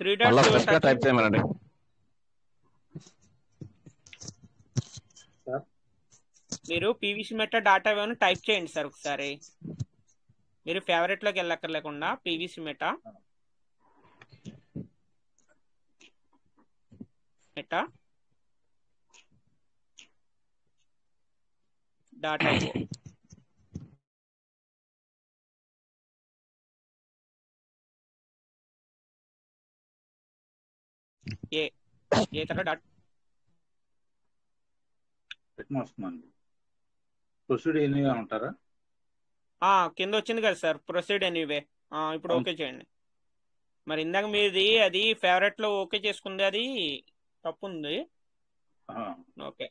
Three మళ్ళా dots fresh గా touch type చేయమనండి. మీరు PVC meta data wave type చేయండి సార్ ఒకసారి. మీరు ఫేవరెట్ లోకి వెళ్ళక్కర్లేకుండా పీవీసీ మెటా డాటా ఐఓ ఏ తర్వాత డాట్ వస్తుందండి. ప్రొసీడ్ ఎనీవే అంటారా? కింద వచ్చింది కదా సార్, ప్రొసీడ్ ఎనీవే. ఇప్పుడు ఓకే చేయండి. మరి ఇందాక మీది అది ఫేవరెట్ లో ఓకే చేసుకుంది, అది తప్పు ఉంది. ఓకే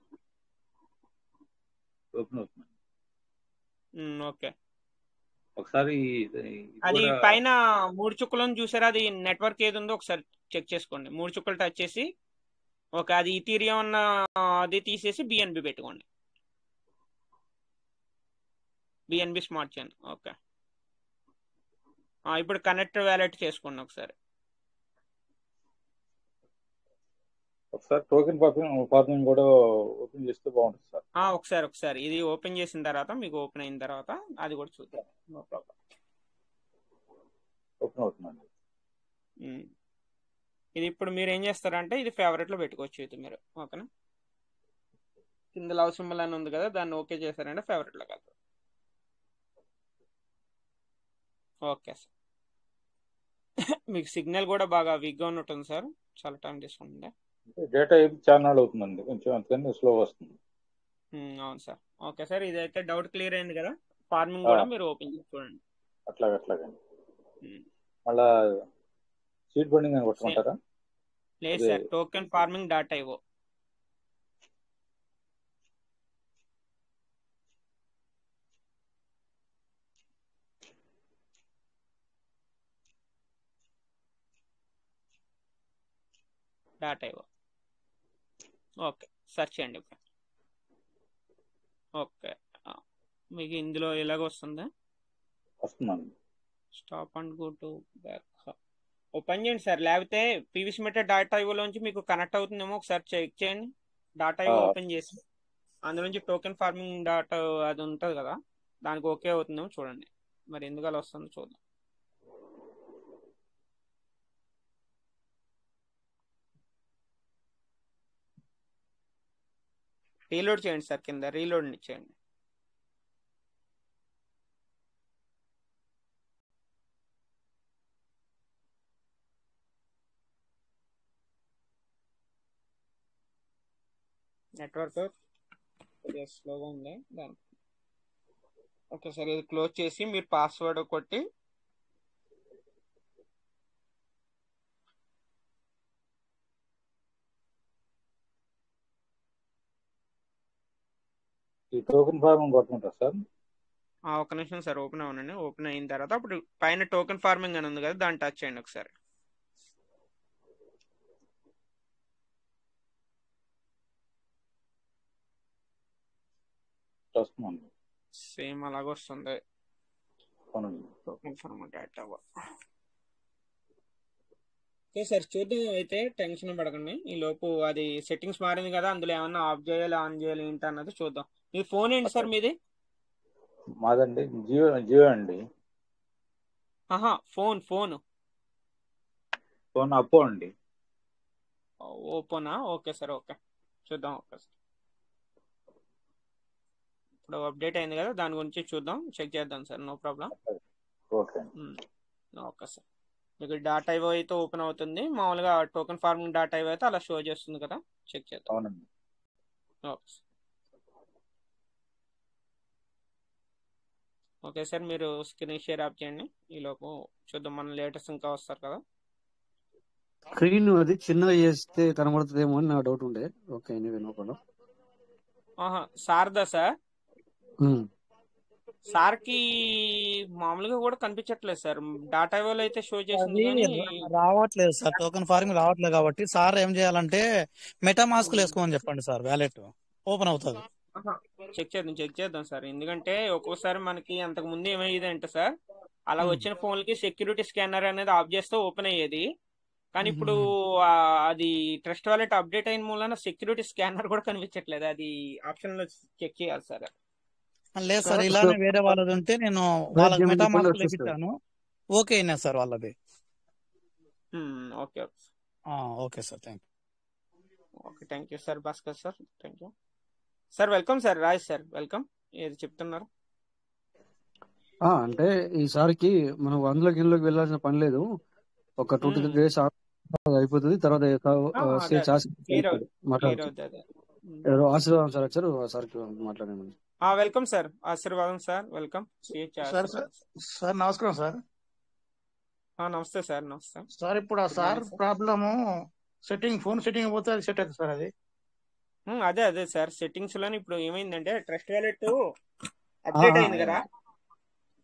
ఓపెన్ అవుతుంది. ఓకే. ఒకసారి అది పైన 3 చుక్కలను చూసారా, అది నెట్వర్క్ ఏది ఉందో ఒకసారి చెక్ చేసుకోండి. 3 చుక్కలు టచ్ చేసి ఓకే, అది ఈథీరియం అన్న అది తీసేసి బిఎన్బి పెట్టుకోండి. BNB smart chain. ఓకే, ఇప్పుడు కనెక్ట్ వ్యాలెట్ చేసుకోండి ఒకసారి. ఒకసారి టోకెన్ ఫార్మింగ్ కూడా ఓపెన్ చేస్తే బాగుంటుంది సార్. ఒకసారి ఇది ఓపెన్ చేసిన తర్వాత, మీకు ఓపెన్ అయిన తర్వాత అది కూడా చూద్దాం. No problem. ఓపెన్ అవుతుందండి. ఇది ఇప్పుడు మీరు ఏం చేస్తారంటే ఇది ఫేవరెట్ లో పెట్టుకోవచ్చు. ఇది మీరు ఓకేనా, కింద లవ్ సింబల్ అని ఉంది కదా, దాన్ని ఓకే చేశారంటే ఫేవరెట్ లో కాదు. Okay sir. మీకు సిగ్నల్ కూడా బాగా వీక్గా ఉన్నట్టుంది సార్, చాలా టైం తీసుకుంటుంది. డేటా ఛానల్ అవుతుందండి, కొంచెం అంతకన్నా స్లో వస్తుంది. అవును సార్. ఓకే సార్, ఇదైతే డౌట్ క్లియర్ అయింది కదా. ఫార్మింగ్ కూడా మీరు ఓపెన్ చేసి చూడండి. అట్లాగండి. మళ్ళా సీడ్ బండింగ్ అని కొట్టుకుంటారా? లేదు sir, token farming dot IO. Dot IO. Okay, search చేయండి. ఓకే, మీకు ఇందులో ఎలాగ వస్తుందా? వస్తుందండి. Stop and go to back. Open చేయండి సార్, లేకపోతే పీవీసీ మెటా డాటా ఐఓలోంచి మీకు కనెక్ట్ అవుతుందేమో ఒకసారి చెక్ చేయండి. డాటా ఐఓ ఓపెన్ చేసి అందులోంచి టోకెన్ ఫార్మింగ్ డాటా అది ఉంటుంది కదా, దానికి ఓకే అవుతుందేమో చూడండి. మరి ఎందుకు అలా వస్తుందో చూద్దాం. రీలోడ్ చేయండి సార్, కింద రీలోడ్ చేయండి. నెట్వర్క్ స్లోగా ఉంది దాని. ఓకే సార్, ఇది క్లోజ్ చేసి మీరు పాస్వర్డ్ కొట్టి ఈ టోకెన్ ఫార్మింగ్ కొట్టుకుంటారు సార్. ఒక నిమిషం సార్, ఓపెన్ అవ్వనండి. ఓపెన్ అయిన తర్వాత అప్పుడు పైన టోకెన్ ఫార్మింగ్ అని ఉంది కదా, దాన్ని టచ్ చేయండి ఒకసారి. సేమ్ అలాగే వస్తుంది. Token farming data. Okay sir, చూద్దాం. అయితే టెన్షన్ పడకండి. ఈ లోపు అది సెట్టింగ్స్ మారింది కదా, అందులో ఏమన్నా ఆఫ్ చేయాలి ఆన్ చేయాలి ఏంటి అన్నది చూద్దాం. మీ ఫోన్ ఏంటి సార్ మీది? మాదండి జియో అండి. ఫోన్ అప్పో అండి. ఓపోనా? ఓకే సార్, ఓకే చూద్దాం. ఓకే సార్, ఇప్పుడు అప్డేట్ అయింది కదా, దాని గురించి చూద్దాం, చెక్ చేద్దాం సార్. No problem. ఓకే సార్, మీకు డాటా ఐఓ అయితే ఓపెన్ అవుతుంది. మామూలుగా టోకెన్ ఫార్మింగ్ డాటా ఐఓ అయితే అలా షో చేస్తుంది కదా, చెక్ చేద్దాం. అవునండి. Okay sir. ఓకే సార్, మీరు స్క్రీన్ షేర్ ఆఫ్ చేయండి. ఈలోపు చూద్దాం, మన లేటెస్ట్ ఇంకా వస్తారు కదా. స్క్రీన్ అది చిన్నగా చేస్తే కనబడుతుందేమో అని నా డౌట్ ఉండే. Okay, no problem. సార్దా సార్? సార్కి మామూలుగా కూడా కనిపించట్లేదు సార్, డాటా ఐఓలో అయితే షో చేసింది కానీ రావట్లేదు సార్. టోకెన్ ఫార్మింగ్ రావట్లేదు కాబట్టి సార్ ఏం చేయాలంటే మెటామాస్క్ వేసుకోమని చెప్పండి సార్, వ్యాలెట్ ఓపెన్ అవుతుంది. చెక్ చేద్దాం సార్. ఎందుకంటే ఒక్కోసారి మనకి అంతకు ముందు ఏమయ్యేది అంటే సార్, అలా వచ్చిన ఫోన్లకి సెక్యూరిటీ స్కానర్ అనేది ఆఫ్ చేస్తే ఓపెన్ అయ్యేది. కానీ ఇప్పుడు అది ట్రస్ట్ వాలెట్ అప్డేట్ అయిన మూలన సెక్యూరిటీ స్కానర్ కూడా కనిపించట్లేదు. అది ఆప్షన్ లో చెక్ చేయాలి సార్. లేదు సార్, సార్ ఇలానే వేరే వాళ్ళది ఉంటే నేను వాళ్ళకి చెప్పండి మెటామాస్క్ వచ్చేస్తారు. లేపించాను, ఓకే అయినా సార్ వాళ్ళది. Okay okay sir, thank okay thank you sir. Bhaskar sir thank you sir. Welcome sir. Raj sir welcome. ఏది చెప్తున్నారు? అంటే ఈసారికి మనం అందులోకి ఇందులోకి వెళ్ళాల్సిన పని లేదు. ఒక 2 to 3 days అయిపోతుంది. తర్వాత క్లియర్ మాట్లాడచ్చు. అవుతుంది అదే. ఎవరు ఆశీర్వాదం సార్ వచ్చారు, సార్కి మాట్లాడేమని. Welcome sir. ఆశీర్వాదం సార్ వెల్కమ్. సార్ నమస్కారం సార్. నమస్తే సార్. నమస్తే సార్. ఇప్పుడు ఆ sir problem setting, phone setting పోతే అది సెట్ అవుతుంది సార్. అది అదే సార్ సెట్టింగ్స్ లోనే ఇప్పుడు ఏమైందంటే ట్రస్ట్ వాలెట్ అప్డేట్ అయింది కదా.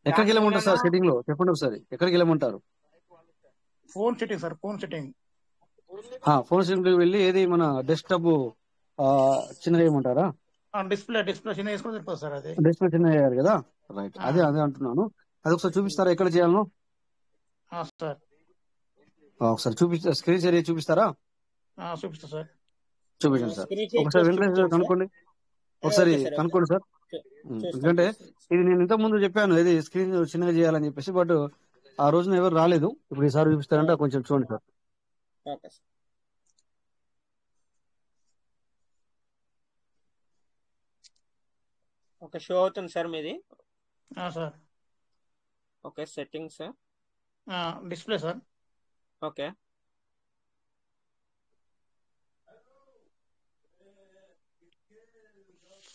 ఎక్కడికి వెళ్ళమంటారు సార్ సెట్టింగ్ లో? చెప్పండి ఒకసారి, ఎక్కడికి వెళ్ళమంటారు? Phone setting sir, phone setting. Phone setting లోకి వెళ్ళి ఏది మన డెస్క్టాప్ చిన్నగా వేయమంటారా? డిస్ప్లే చిన్న వేసుకుని సరిపోతుంది సార్. అది డిస్ప్లే చిన్న అయ్యారు కదా, రైట్. అదే అంటున్నాను. అది ఒకసారి చూపిస్తారా ఎక్కడ చేయాలనో? సార్ ఒకసారి స్క్రీన్ షేర్ చేసి చూపిస్తారా? చూపిస్తా సార్. చూపించండి సార్. ఒకసారి వెంకటేష్ గారు కనుక్కోండి, ఒకసారి కనుక్కోండి సార్. ఎందుకంటే ఇది నేను ఇంతకు ముందు చెప్పాను, ఇది స్క్రీన్ చిన్నగా చేయాలని చెప్పేసి, బట్ ఆ రోజున ఎవరు రాలేదు. ఇప్పుడు ఈసారి చూపిస్తారంటే కొంచెం చూడండి sir. Okay sir. Okay show అవుతుంది సార్ మీది. Sir okay settings display sir. Okay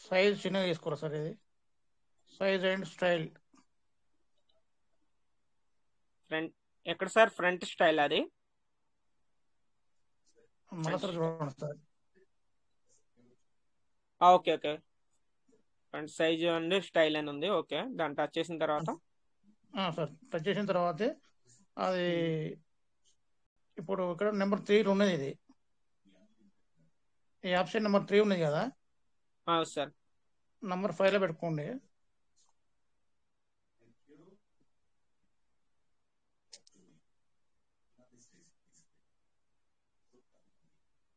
size చిన్నగా తీసుకోరా సార్. ఇది సైజ్ అండ్ స్టైల్. ఫ్రంట్ ఎక్కడ సార్? ఫ్రంట్ స్టైల్ అది మళ్ళీ సార్ చూడండి sir. Okay front size and style అని ఉంది. ఓకే దాన్ని టచ్ చేసిన తర్వాత సార్ టచ్ చేసిన తర్వాత అది ఇప్పుడు ఇక్కడ నెంబర్ 3 ఉన్నది. ఇది ఈ ఆప్షన్ నెంబర్ 3 ఉన్నది కదా సార్. నంబర్ 5 లో పెట్టుకోండి.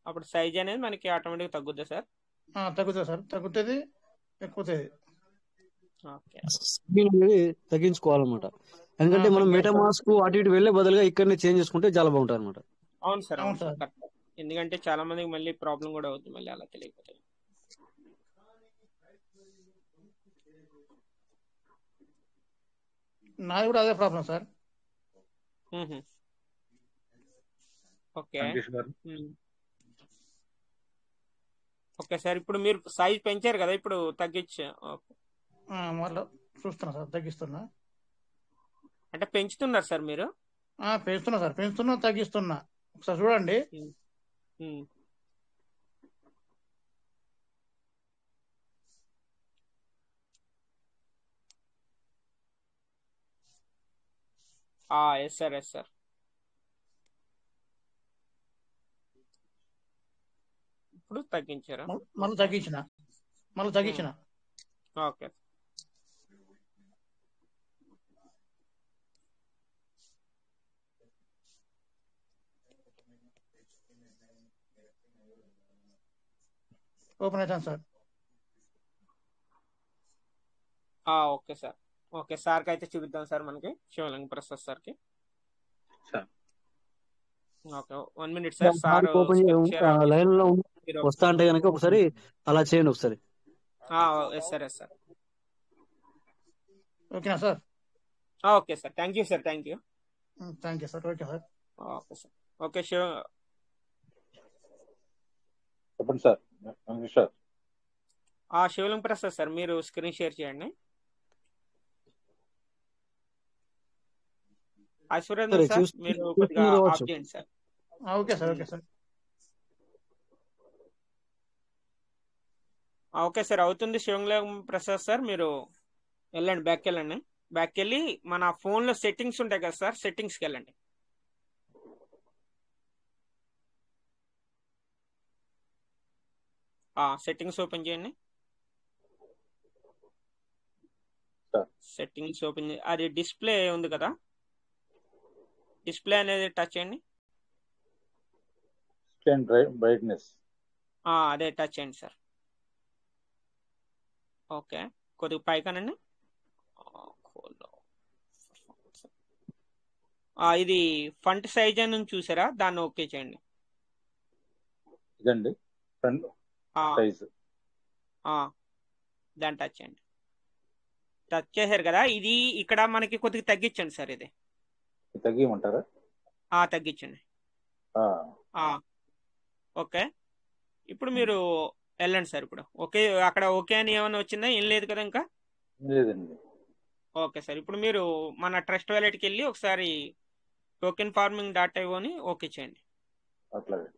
అప్పుడు సైజ్ అనేది మనకి ఆటోమేటిక్ తగ్గుద్దా సార్? తగ్గుతుంది సార్, తగ్గుతుంది, ఎక్కుతుంది. తగ్గించుకోవాలన్నమాట. ఎందుకంటే మనం మెటామాస్క్ అటు ఇటు వెళ్లే బదులుగా ఇక్కడనే చేంజ్ చేసుకుంటే చాలా బాగుంటుంది అనమాట. అవును సార్. ఎందుకంటే చాలా మందికి మళ్ళీ ప్రాబ్లం కూడా అవుతుంది మళ్ళీ అలా తెలియకపోతే. నాది కూడా అదే problem sir. Okay okay sir. ఇప్పుడు మీరు సైజ్ పెంచారు కదా, ఇప్పుడు తగ్గించా మళ్ళీ చూస్తున్నా సార్, తగ్గిస్తున్నా. అంటే పెంచుతున్నారు సార్ మీరు? పెంచుతున్నా సార్, పెంచుతున్నా, తగ్గిస్తున్నా. ఒకసారి చూడండి. Yes sir. ఇప్పుడు తగ్గించారా? మళ్ళీ తగ్గించిన. ఓకే ఓపెన్ అవుతాను సార్. Okay sir. ఓకే సార్కి అయితే చూపిద్దాం సార్, మనకి శివలింగ ప్రసాద్ సార్కి. Okay 1 minute sir. Sir line లో వస్తా అంటే కనుక ఒకసారి అలా చేయండి ఒకసారి. Yes sir. ఓకేనా sir? Okay sir. Thank you sir. Thank you sir. Okay sir. Okay sir. Okay Shiva చెప్పండి సార్. శివలింగ ప్రసాద్ సార్ మీరు స్క్రీన్ షేర్ చేయండి. ఐశ్వర్య సార్ మీరు కొద్దిగా ఆఫ్ చేయండి sir. Okay sir. Okay sir అవుతుంది. శివలింగ ప్రసాద్ సార్ మీరు వెళ్ళండి, బ్యాక్ వెళ్ళండి. బ్యాక్ వెళ్ళి మన ఫోన్ లో సెట్టింగ్స్ ఉంటాయి కదా సార్, సెట్టింగ్స్కి వెళ్ళండి. సెట్టింగ్స్ ఓపెన్ చేయండి. సెట్టింగ్స్ ఓపెన్ అది డిస్ప్లే ఉంది కదా, డిస్ప్లే అనేది టచ్ చేయండి. Left hand brightness. అదే టచ్ చేయండి సార్. ఓకే, కొద్దిగా పైకానండి. ఇది ఫంట్ సైజ్ అని చూసారా, దాన్ని ఓకే చేయండి. ఇదండి ఫ్రంట్ సైజ్. దాన్ని టచ్ చేయండి. టచ్ చేశారు కదా, ఇది ఇక్కడ మనకి కొద్దిగా తగ్గించండి సార్. ఇది తగ్గిమంటారా? తగ్గించండి. ఓకే, ఇప్పుడు మీరు వెళ్ళండి సార్. ఇప్పుడు ఓకే, అక్కడ ఓకే అని ఏమైనా వచ్చిందా? ఏం లేదు కదా ఇంకా? లేదండి. ఓకే సార్, ఇప్పుడు మీరు మన ట్రస్ట్ వ్యాలెట్కి వెళ్ళి ఒకసారి టోకెన్ ఫార్మింగ్ డాట్ ఐఓని ఓకే చేయండి. అట్లాగే.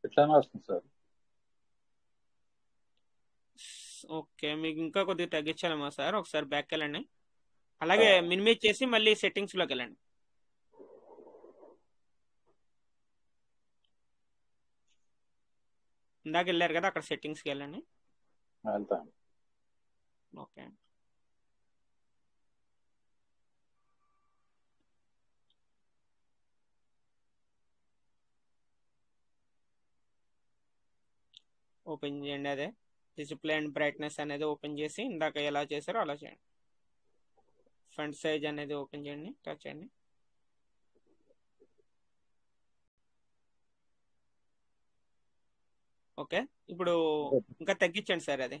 ఎట్లానే వస్తుంది సార్. ఓకే, మీకు ఇంకా కొద్దిగా తగ్గించాలమ్మా సార్. ఒకసారి బ్యాక్ వెళ్ళండి, అలాగే మినిమైజ్ చేసి మళ్ళీ సెట్టింగ్స్లోకి వెళ్ళండి. ఇందాక వెళ్ళారు కదా, అక్కడ సెట్టింగ్స్కి వెళ్ళండి. వెళ్తాను. ఓకే, ఓపెన్ చేయండి. అదే డిస్ప్లే అండ్ బ్రైట్నెస్ అనేది ఓపెన్ చేసి ఇందాక ఎలా చేశారో అలా చేయండి. ఫ్రంట్ సైజ్ అనేది ఓపెన్ చేయండి, టచ్ చేయండి. ఓకే, ఇప్పుడు ఇంకా తగ్గించండి సార్ అది.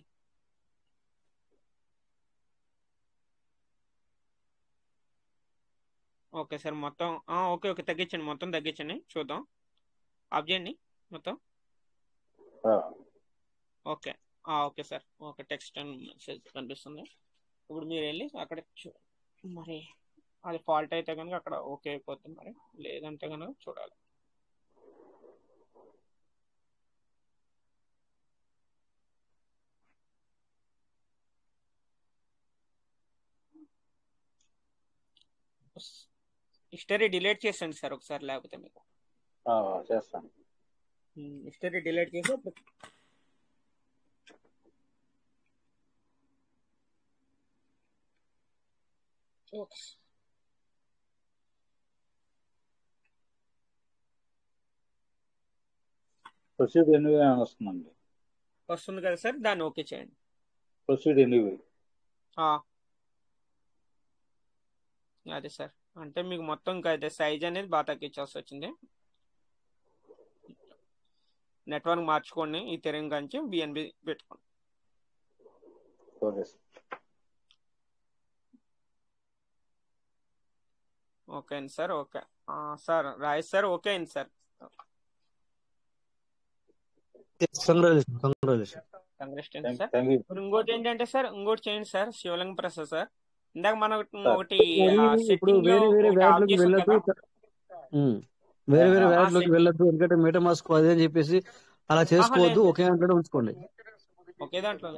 ఓకే సార్, మొత్తం ఓకే ఓకే తగ్గించండి, మొత్తం తగ్గించండి, చూద్దాం. ఆఫ్ చేయండి మొత్తం. Okay okay sir. Okay, text and message కనిపిస్తుంది. ఇప్పుడు మీరు వెళ్ళి అక్కడ మరి అది ఫాల్ట్ అయితే కనుక అక్కడ ఓకే అయిపోతుంది, మరి లేదంటే కనుక చూడాలి. హిస్టరీ డిలీట్ చేసండి సార్ ఒకసారి, లేకపోతే మీకు చేస్తాను. హిస్టరీ డిలీట్ చేసి ప్రొసీడ్ ఎనీవే అని వస్తుందండి. వస్తుంది కదా సార్, దాన్ని ఓకే చేయండి. Proceed anyway. అదే సార్, అంటే మీకు మొత్తం ఇంకా అదే సైజ్ అనేది బాగా తగ్గించాల్సి వచ్చింది. నెట్వర్క్ మార్చుకోండి, ఈ తెరంగా నుంచి బిఎన్బి పెట్టుకోండి. ఓకే అండి sir. Okay sir, Rajesh sir okay అయింది సార్. Congratulation sir. ఇప్పుడు ఇంకోటి ఏంటంటే సార్, ఇంకోటి చేయండి సార్, శివలింగ ప్రసాద్ సార్. ఇందాక మనం ఒకటి ఇప్పుడు వేరే వేరే వ్యాట్ లోకి వెళ్ళొద్దు, వేరే వేరే వ్యాట్ లోకి వెళ్ళొద్దు, ఎందుకంటే మెటామాస్క్ అదే అని చెప్పేసి అలా చేసుకోవద్దు. ఒకే దాంట్లో ఉంచుకోండి. ఒకే దాంట్లో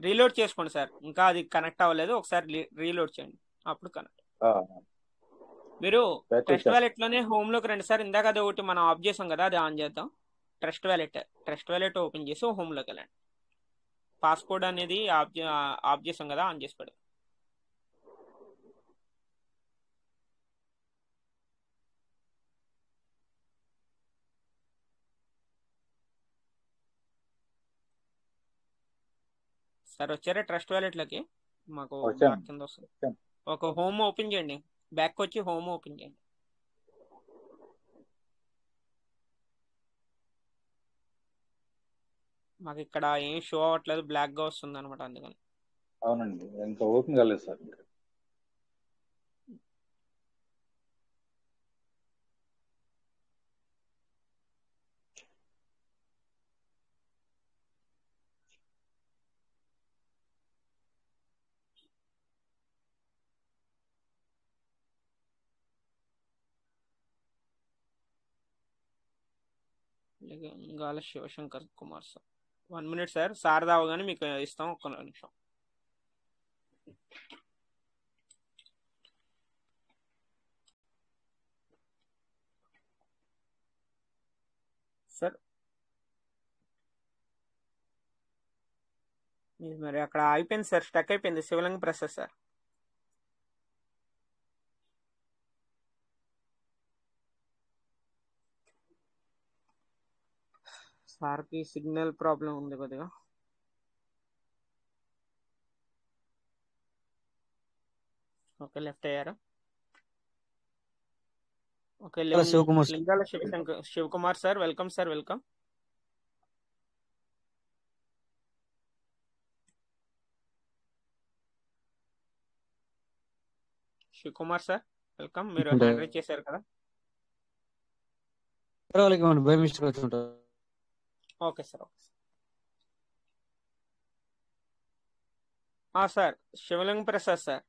రీలోడ్ చేసుకోండి సార్. ఇంకా అది కనెక్ట్ అవ్వలేదు, ఒకసారి రీలోడ్ చేయండి, అప్పుడు కనెక్ట్. మీరు ట్రస్ట్ వ్యాలెట్ లోనే హోమ్ లోకి రండి సార్. ఇందాక అది ఒకటి మనం ఆఫ్ చేసాం కదా, అది ఆన్ చేద్దాం. ట్రస్ట్ వ్యాలెట్ ఓపెన్ చేసి హోమ్ లోకి వెళ్ళండి. పాస్కోడ్ అనేది ఆఫ్ చేసాం కదా, ఆన్ చేసి పెడదాం. సార్ వచ్చారా ట్రస్ట్ వ్యాలెట్లోకి? మాకు బ్యాక్ కింద వస్తుంది. ఒక హోమ్ ఓపెన్ చేయండి, బ్యాక్ వచ్చి హోమ్ ఓపెన్ చేయండి. మాకు ఇక్కడ ఏం షో అవ్వట్లేదు, బ్లాక్ గా వస్తుంది అనమాట, అందుకని. అవునండి, ఇంకా ఓపెన్ కాలేదు sir. Lingala Shivashankar Kumar sir. 1 minute sir, sir దావగానే మీకు ఇస్తాం, ఒక్క నిమిషం. సార్ మరి అక్కడ అయిపోయింది సార్, స్టక్ అయిపోయింది శివలింగ ప్రసాద్ సార్. సార్కి సిగ్నల్ ప్రాబ్లం ఉంది కొద్దిగా. ఓకే, లెఫ్ట్ అయ్యారా? Okay, Shivakumar Lingala Shivashankar Shivakumar sir, welcome sir, welcome. Shivakumar sir welcome. మీరు హ్యాండ్ రైజ్ చేశారు కదా? బై మిస్టేక్ వచ్చి ఉంటారు. Okay sir, okay sir. Sir Shivalinga Prasad sir,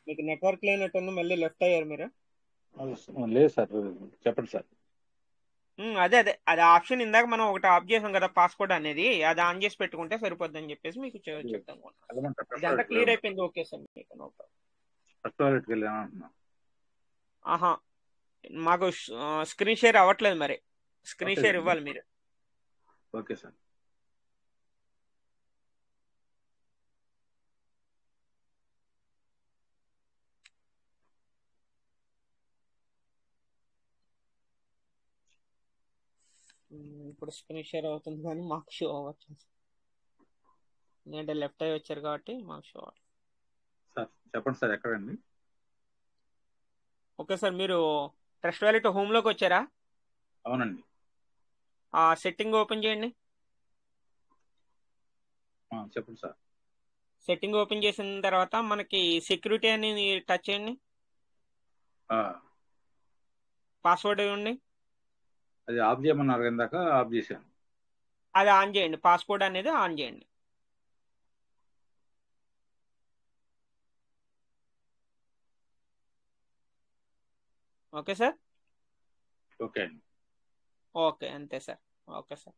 మీకు నెట్వర్క్ లేనట్టుంది, మళ్ళీ లెఫ్ట్ అయ్యారు మీరు. లేదు సార్, చెప్పండి సార్. అదే అదే అది ఆప్షన్ ఇందాక మనం ఒకటి ఆఫ్ చేసాం కదా, పాస్వర్డ్ అనేది, అది ఆన్ చేసి పెట్టుకుంటే సరిపోద్ది అని చెప్పేసి మీకు చెప్తాను. ఇదంతా క్లియర్ అయిపోయింది. ఓకే సార్, మీకు నో ప్రాబ్లం. ఆహా, మాకు స్క్రీన్ షేర్ అవ్వట్లేదు, మరి స్క్రీన్ షేర్ ఇవ్వాలి మీరు. Okay sir. ఇప్పుడు స్క్రీన్ షేర్ అవుతుంది కానీ మాకు షో అవ్వచ్చు, ఎందుకంటే లెఫ్ట్ అయ్యి వచ్చారు కాబట్టి మాకు షో అవ్వాలి. సార్ చెప్పండి సార్, ఎక్కడండి? ఓకే సార్, మీరు ట్రస్ట్ వ్యాలెట్ హోమ్లోకి వచ్చారా? అవునండి. ఆ సెట్టింగ్ ఓపెన్ చేయండి. చెప్పండి సార్. సెట్టింగ్ ఓపెన్ చేసిన తర్వాత మనకి సెక్యూరిటీ అని టచ్ చేయండి. పాస్వర్డ్ ఇవ్వండి. అది ఆఫ్ చేయమన్నారు ఇందాక, ఆఫ్ చేశాను. అది ఆన్ చేయండి, పాస్వర్డ్ అనేది ఆన్ చేయండి. Okay sir. ఓకే అండి. ఓకే, అంతే సార్. ఓకే సార్,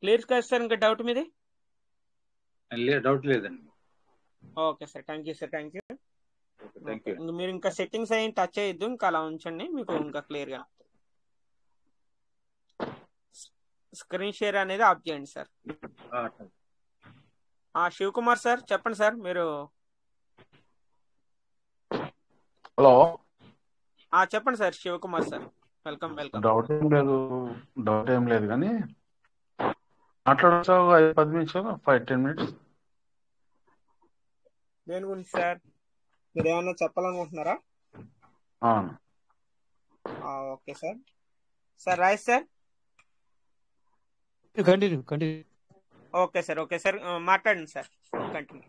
క్లియర్ కదా సార్? ఇంకా డౌట్ మీది? డౌట్ లేదండి. Okay sir, thank you sir, thank you. Thank you. మీరు ఇంకా సెట్టింగ్స్ అయ్యి టచ్ చేయొద్దు, ఇంకా అలా ఉంచండి, మీకు ఇంకా క్లియర్గా. స్క్రీన్ షేర్ అనేది ఆఫ్ చేయండి సార్. శివకుమార్ సార్ చెప్పండి సార్, మీరు. హలో, చెప్పండి sir, Shivakumar sir, welcome welcome. Doubt ఏం లేదు కానీ మాట్లాడచ్చు. 5-10 నిమిషాలు, 5-10 minutes. దేని గురించి సార్? మీరు ఏమన్నా చెప్పాలనుకుంటున్నారా? అవును. Okay sir. Sir Rai sir. Continue. Okay sir, okay sir, మాట్లాడండి sir, continue.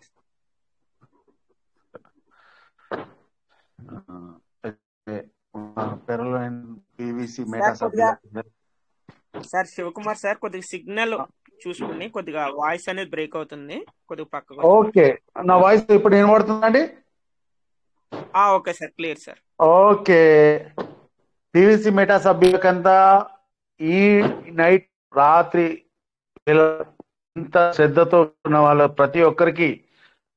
Sir Shivakumar sir, కొద్దిగా సిగ్నల్ చూసుకోండి, కొద్దిగా వాయిస్ అనేది బ్రేక్ అవుతుంది, కొద్దిగా పక్కకు. ఓకే, నా వాయిస్ ఇప్పుడు వినబడుతుందండి? Okay sir, clear sir. Okay, PVC Meta సభ్యులకంతా ఈ నైట్ రాత్రి ఇంత శ్రద్ధతో ఉన్న వాళ్ళ ప్రతి ఒక్కరికి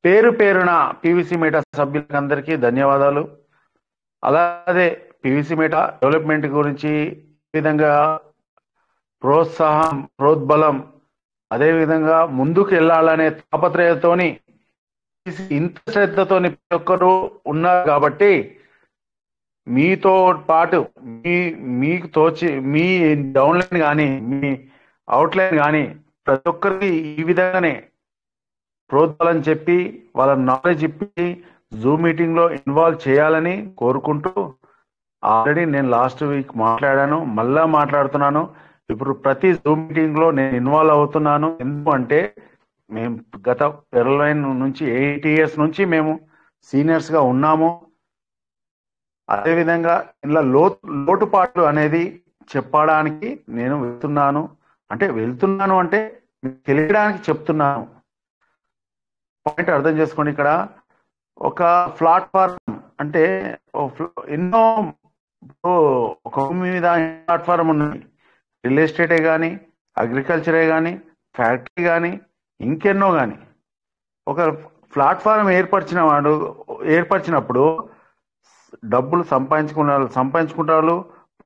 పేరు పేరున పివిసి మెటా సభ్యులందరికీ ధన్యవాదాలు. అలాగే పివిసి మెటా డెవలప్మెంట్ గురించి ఈ విధంగా ప్రోత్సాహం, ప్రోద్బలం, అదేవిధంగా ముందుకు వెళ్ళాలనే తాపత్రయంతోని ఇంత శ్రద్ధతోని ప్రతి ఒక్కరు ఉన్నారు కాబట్టి మీతో పాటు మీకు తోచి మీ డౌన్లైన్ కానీ మీ అవుట్లైన్ కానీ ప్రతి ఒక్కరికి ఈ విధంగానే ప్రోద్బలం చెప్పి వాళ్ళ నాలెడ్జ్ ఇప్పి జూమ్ మీటింగ్ లో ఇన్వాల్వ్ చేయాలని కోరుకుంటూ, ఆల్రెడీ నేను లాస్ట్ వీక్ మాట్లాడాను, మళ్ళా మాట్లాడుతున్నాను. ఇప్పుడు ప్రతి జూమ్ మీటింగ్ లో నేను ఇన్వాల్వ్ అవుతున్నాను. ఎందుకంటే మేము గత పెరలైన్ నుంచి 8 years నుంచి మేము సీనియర్స్ గా ఉన్నాము. అదేవిధంగా ఇలా లోటుపాట్లు అనేది చెప్పడానికి నేను వెళ్తున్నాను అంటే మీకు తెలియడానికి చెప్తున్నాను. పాయింట్ అర్థం చేసుకోండి. ఇక్కడ ఒక ప్లాట్ఫామ్ అంటే ఎన్నో ఇప్పుడు ఒక భూమి మీద ప్లాట్ఫారం ఉన్నాయి, రియల్ ఎస్టేటే కానీ, అగ్రికల్చరే కానీ, ఫ్యాక్టరీ కానీ, ఇంకెన్నో కానీ. ఒక ప్లాట్ఫారం ఏర్పరిచినప్పుడు డబ్బులు సంపాదించుకునే వాళ్ళు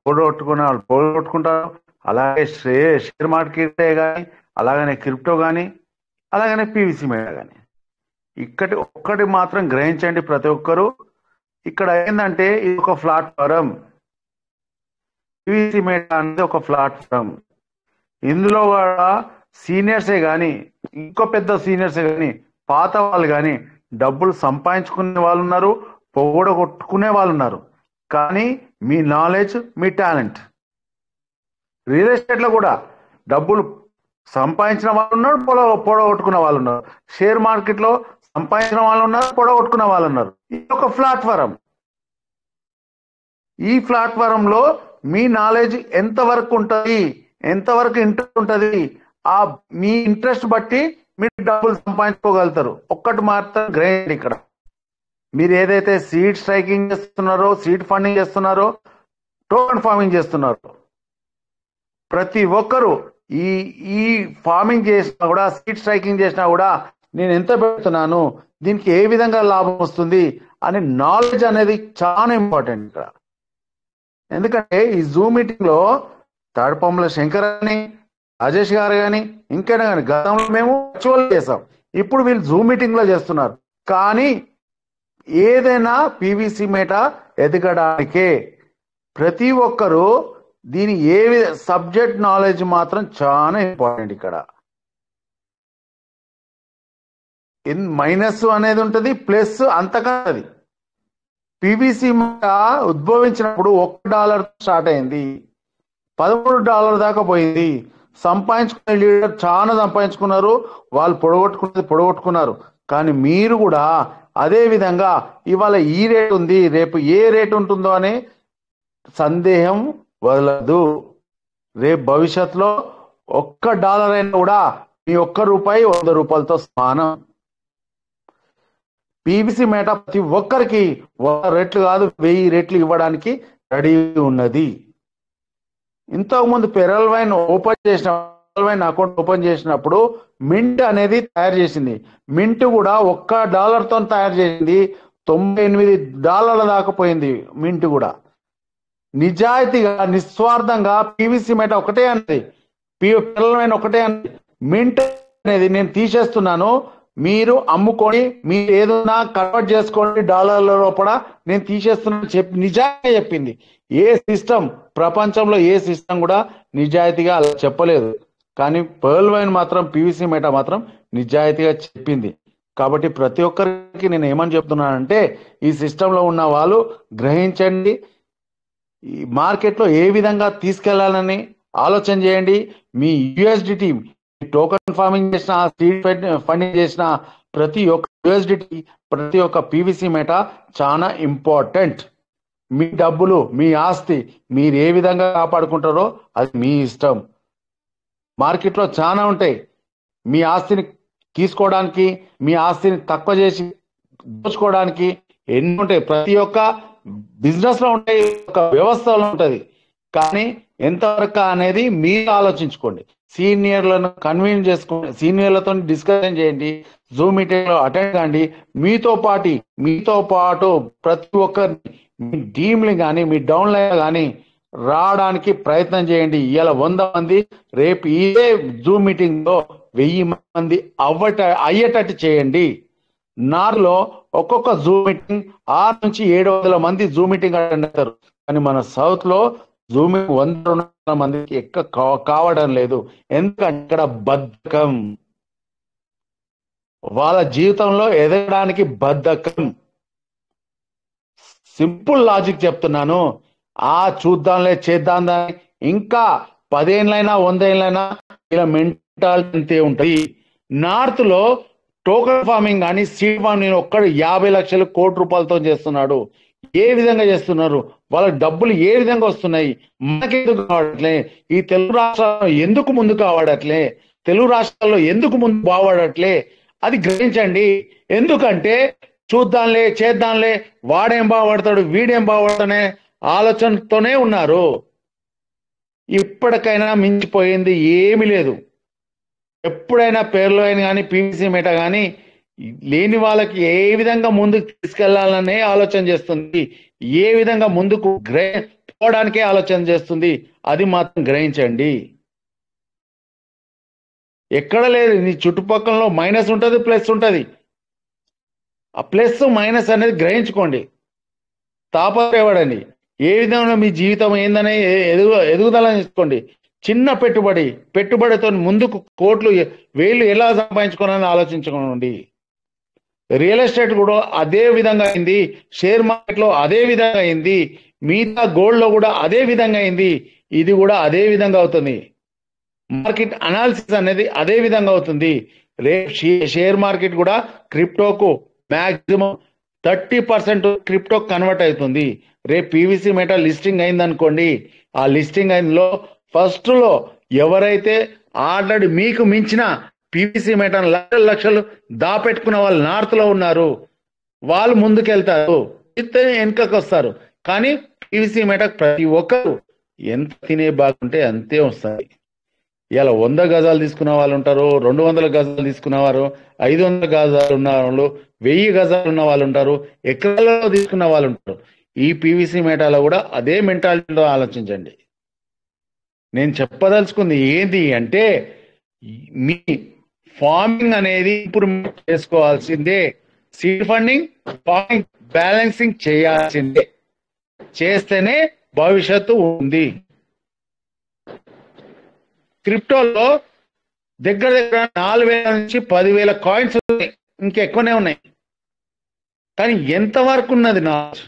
పోగొట్టుకునే వాళ్ళు పోగొట్టుకుంటారు. అలాగే షేర్ మార్కెటే కానీ, అలాగనే క్రిప్టో కానీ, అలాగనే పీవీసీ మేట కానీ. ఒక్కటి మాత్రం గ్రహించండి ప్రతి ఒక్కరు, ఇక్కడ ఏంటంటే ఇది ఒక ప్లాట్ఫారం. పీవీసీ మేట అనేది ఒక ప్లాట్ఫారం. ఇందులో కూడా సీనియర్సే కానీ, ఇంకో పెద్ద సీనియర్సే కానీ, పాత వాళ్ళు కానీ డబ్బులు సంపాదించుకునే వాళ్ళు ఉన్నారు, పొగడగొట్టుకునే వాళ్ళు ఉన్నారు. కానీ మీ నాలెడ్జ్, మీ టాలెంట్. రియల్ ఎస్టేట్లో కూడా డబ్బులు సంపాదించిన వాళ్ళు ఉన్నారు, పొడగొట్టుకున్న వాళ్ళు ఉన్నారు. షేర్ మార్కెట్లో సంపాదించిన వాళ్ళు ఉన్నారు, పొడగొట్టుకున్న వాళ్ళు ఉన్నారు. ఇది ఒక ప్లాట్ఫారం. ఈ ప్లాట్ఫారంలో మీ నాలెడ్జ్ ఎంతవరకు ఉంటుంది, ఎంతవరకు ఇంట్రెస్ట్ ఉంటుంది, మీ ఇంట్రెస్ట్ బట్టి మీరు డబ్బులు సంపాదించుకోగలుగుతారు. ఒక్కటి మాత్రం గ్రేట్, ఇక్కడ మీరు ఏదైతే సీడ్ స్ట్రైకింగ్ చేస్తున్నారో, సీడ్ ఫండింగ్ చేస్తున్నారో, టోకెన్ ఫార్మింగ్ చేస్తున్నారో, ప్రతి ఒక్కరు ఈ ఫార్మింగ్ చేసినా కూడా, సీడ్ స్ట్రైకింగ్ చేసినా కూడా నేను ఎంత పెడుతున్నాను, దీనికి ఏ విధంగా లాభం వస్తుంది అనే నాలెడ్జ్ అనేది చాలా ఇంపార్టెంట్ ఇక్కడ. ఎందుకంటే ఈ జూమ్ మీటింగ్ లో తాడిపంల శంకర్ అని, రాజేష్ గారు కానీ, ఇంకైనా కానీ గతంలో మేము వర్చువల్ చేసాం, ఇప్పుడు వీళ్ళు జూమ్ మీటింగ్ లో చేస్తున్నారు. కానీ ఏదైనా పీవీసీ మేట ఎదగడానికే ప్రతి ఒక్కరూ దీని సబ్జెక్ట్ నాలెడ్జ్ మాత్రం చాలా ఇంపార్టెంట్. ఇక్కడ మైనస్ అనేది ఉంటుంది, ప్లస్ అంతకన్నది. పీవీసీ మేట ఉద్భవించినప్పుడు $1 స్టార్ట్ అయింది, $13 దాకా పోయింది. సంపాదించుకునే లీడర్ చాలా సంపాదించుకున్నారు, వాళ్ళు పొడగొట్టుకున్నారు. కానీ మీరు కూడా అదే విధంగా ఇవాళ ఈ రేట్ ఉంది, రేపు ఏ రేట్ ఉంటుందో అనే సందేహం వదలదు. రేపు భవిష్యత్తులో $1 అయినా కూడా మీ ₹1 ₹100 సమానం. పీవీసీ మేట ప్రతి ఒక్కరికి 100 రెట్లు కాదు, 1000 రెట్లు ఇవ్వడానికి రెడీ ఉన్నది. ఇంతకుముందు పెరల్ వైన్ అకౌంట్ ఓపెన్ చేసినప్పుడు మింట్ అనేది తయారు చేసింది. మింట్ కూడా $1తో తయారు చేసింది, $98 దాకా పోయింది మింట్ కూడా. నిజాయితీగా, నిస్వార్థంగా పీవీసీ మేట ఒకటే అన్నది, పెరల్ వైన్ ఒకటే అన్నది, మింట్ అనేది నేను తీసేస్తున్నాను, మీరు అమ్ముకొని మీరు ఏదైనా కన్వర్ట్ చేసుకోండి డాలర్ల లోపల, నేను తీసేస్తున్నాను చెప్పి నిజాయితీగా చెప్పింది. ఏ సిస్టమ్, ప్రపంచంలో ఏ సిస్టమ్ కూడా నిజాయితీగా అలా చెప్పలేదు. కానీ పెరల్ వైన్ మాత్రం, పీవీసీ మేట మాత్రం నిజాయితీగా చెప్పింది. కాబట్టి ప్రతి ఒక్కరికి నేను ఏమని చెప్తున్నానంటే, ఈ సిస్టంలో ఉన్న వాళ్ళు గ్రహించండి, ఈ మార్కెట్లో ఏ విధంగా తీసుకెళ్లాలని ఆలోచన చేయండి. మీ యూఎస్డిటీ, టోకెన్ ఫార్మింగ్ చేసిన, సీడ్ ఫండింగ్ చేసిన ప్రతి ఒక్క యూఎస్డిటీ, ప్రతి ఒక్క పీవీసీ మేట చాలా ఇంపార్టెంట్. మీ డబ్బులు, మీ ఆస్తి మీరు ఏ విధంగా కాపాడుకుంటారో అది మీ ఇష్టం. మార్కెట్లో చాలా ఉంటాయి, మీ ఆస్తిని తీసుకోవడానికి, మీ ఆస్తిని తక్కువ చేసి దోచుకోవడానికి ఎన్ని ఉంటాయి. ప్రతి ఒక్క బిజినెస్ లో ఉంటాయి, ఒక వ్యవస్థలో ఉంటది. కానీ ఎంతవరకు అనేది మీరు ఆలోచించుకోండి. సీనియర్లను కన్వీన్స్ చేసుకోండి, సీనియర్లతో డిస్కషన్ చేయండి, జూమ్ మీటింగ్ లో అటెండ్ కాండి. మీతో పాటు ప్రతి ఒక్కరిని, మీ టీంలు కానీ, మీ డౌన్ లైన్ కానీ రావడానికి ప్రయత్నం చేయండి. ఇలా 100 మంది, రేపు ఇదే జూమ్ మీటింగ్ లో 1000 మంది అయ్యేటట్టు చేయండి. నార్లో ఒక్కొక్క జూమ్ మీటింగ్ 600 నుంచి 700 మంది జూమ్ మీటింగ్ అటెండ్ అవుతారు. కానీ మన సౌత్ లో జూమ్ 100-200 మందికి కావడం లేదు. ఎందుకంటే ఇక్కడ బద్ధకం, వాళ్ళ జీవితంలో ఎదగడానికి బద్ధకం. సింపుల్ లాజిక్ చెప్తున్నాను, చూద్దాంలే చేద్దాం దాన్ని, ఇంకా 10 ఏళ్ళైనా 100 ఏళ్ళైనా ఇలా మెంటాలిటీ అంతే ఉంటుంది. నార్త్ లో టోకెన్ ఫార్మింగ్ కానీ, సీడ్ ఫార్మింగ్ ఒక్కడు 50 లక్షలు ₹1,00,00,000 చేస్తున్నాడు. ఏ విధంగా చేస్తున్నారు, వాళ్ళకి డబ్బులు ఏ విధంగా వస్తున్నాయి, మనకెందుకు కావడట్లే, ఈ తెలుగు రాష్ట్రాల్లో ఎందుకు ముందు కావడట్లే, తెలుగు రాష్ట్రాల్లో ఎందుకు ముందు బాగుపడట్లే, అది గ్రహించండి. ఎందుకంటే చూద్దాంలే చేద్దాంలే, వాడేం బాగుపడతాడు వీడేం బాగుపడతానే ఆలోచనతోనే ఉన్నారు. ఇప్పటికైనా మించిపోయింది ఏమీ లేదు. ఎప్పుడైనా పేర్లో అయిన కానీ పీవీసీ మెటా కానీ లేని వాళ్ళకి ఏ విధంగా ముందుకు తీసుకెళ్లాలనే ఆలోచన చేస్తుంది, ఏ విధంగా ముందుకు పోవడానికే ఆలోచన చేస్తుంది. అది మాత్రం గ్రహించండి. ఎక్కడ లేదు, నీ చుట్టుపక్కల మైనస్ ఉంటుంది, ప్లస్ ఉంటుంది. ఆ ప్లస్ మైనస్ అనేది గ్రహించుకోండి, తాపత్రయపడండి. ఏ విధంగా మీ జీవితం ఏందనే ఎదుగుదలని తీసుకోండి. చిన్న పెట్టుబడితో ముందుకు కోట్లు వేలు ఎలా సంపాదించుకోవాలని ఆలోచించుకోండి. రియల్ ఎస్టేట్ కూడా అదే విధంగా అయింది, షేర్ మార్కెట్ లో అదే విధంగా అయింది, మిగతా గోల్డ్ లో కూడా అదే విధంగా అయింది. ఇది కూడా అదే విధంగా అవుతుంది. మార్కెట్ అనాలిసిస్ అనేది అదే విధంగా అవుతుంది. రేపు షేర్ మార్కెట్ కూడా క్రిప్టోకు మ్యాక్సిమం 30% క్రిప్టో కన్వర్ట్ అవుతుంది. రేపు పీవీసీ మెటా లిస్టింగ్ అయిందనుకోండి, ఆ లిస్టింగ్ అయిందిలో ఫస్ట్ లో ఎవరైతే ఆల్రెడీ మీకు మించిన పీవీసీ మెటా లక్షలు దాపెట్టుకున్న వాళ్ళు నార్త్ లో ఉన్నారు, వాళ్ళు ముందుకెళ్తారు, వెనుకకు వస్తారు. కానీ పీవీసీ మెటా ప్రతి ఒక్కరు ఎంత తినే బాగుంటే అంతే వస్తుంది. ఇలా 100 గజాలు తీసుకున్న వాళ్ళు ఉంటారు, 200 గజాలు తీసుకున్నవారు, 500 గజాలు ఉన్న వాళ్ళు, 1000 గజాలు ఉన్న వాళ్ళు ఉంటారు, ఎకరాలలో తీసుకున్న వాళ్ళు ఉంటారు. ఈ పీవీసీ మెటాలో కూడా అదే మెంటాలిటీలో ఆలోచించండి. నేను చెప్పదలుచుకుంది ఏంటి అంటే, మీ ఫార్మింగ్ అనేది ఇంప్రూవ్మెంట్ చేసుకోవాల్సిందే. సీడ్ ఫండింగ్, ఫార్మింగ్ బ్యాలెన్సింగ్ చేయాల్సిందే. చేస్తేనే భవిష్యత్తు ఉంది. క్రిప్టోలో దగ్గర 4,000 నుంచి 10,000 కాయిన్స్ ఉన్నాయి, ఇంకెక్కువనే ఉన్నాయి. కానీ ఎంతవరకు ఉన్నది నాలెడ్జ్,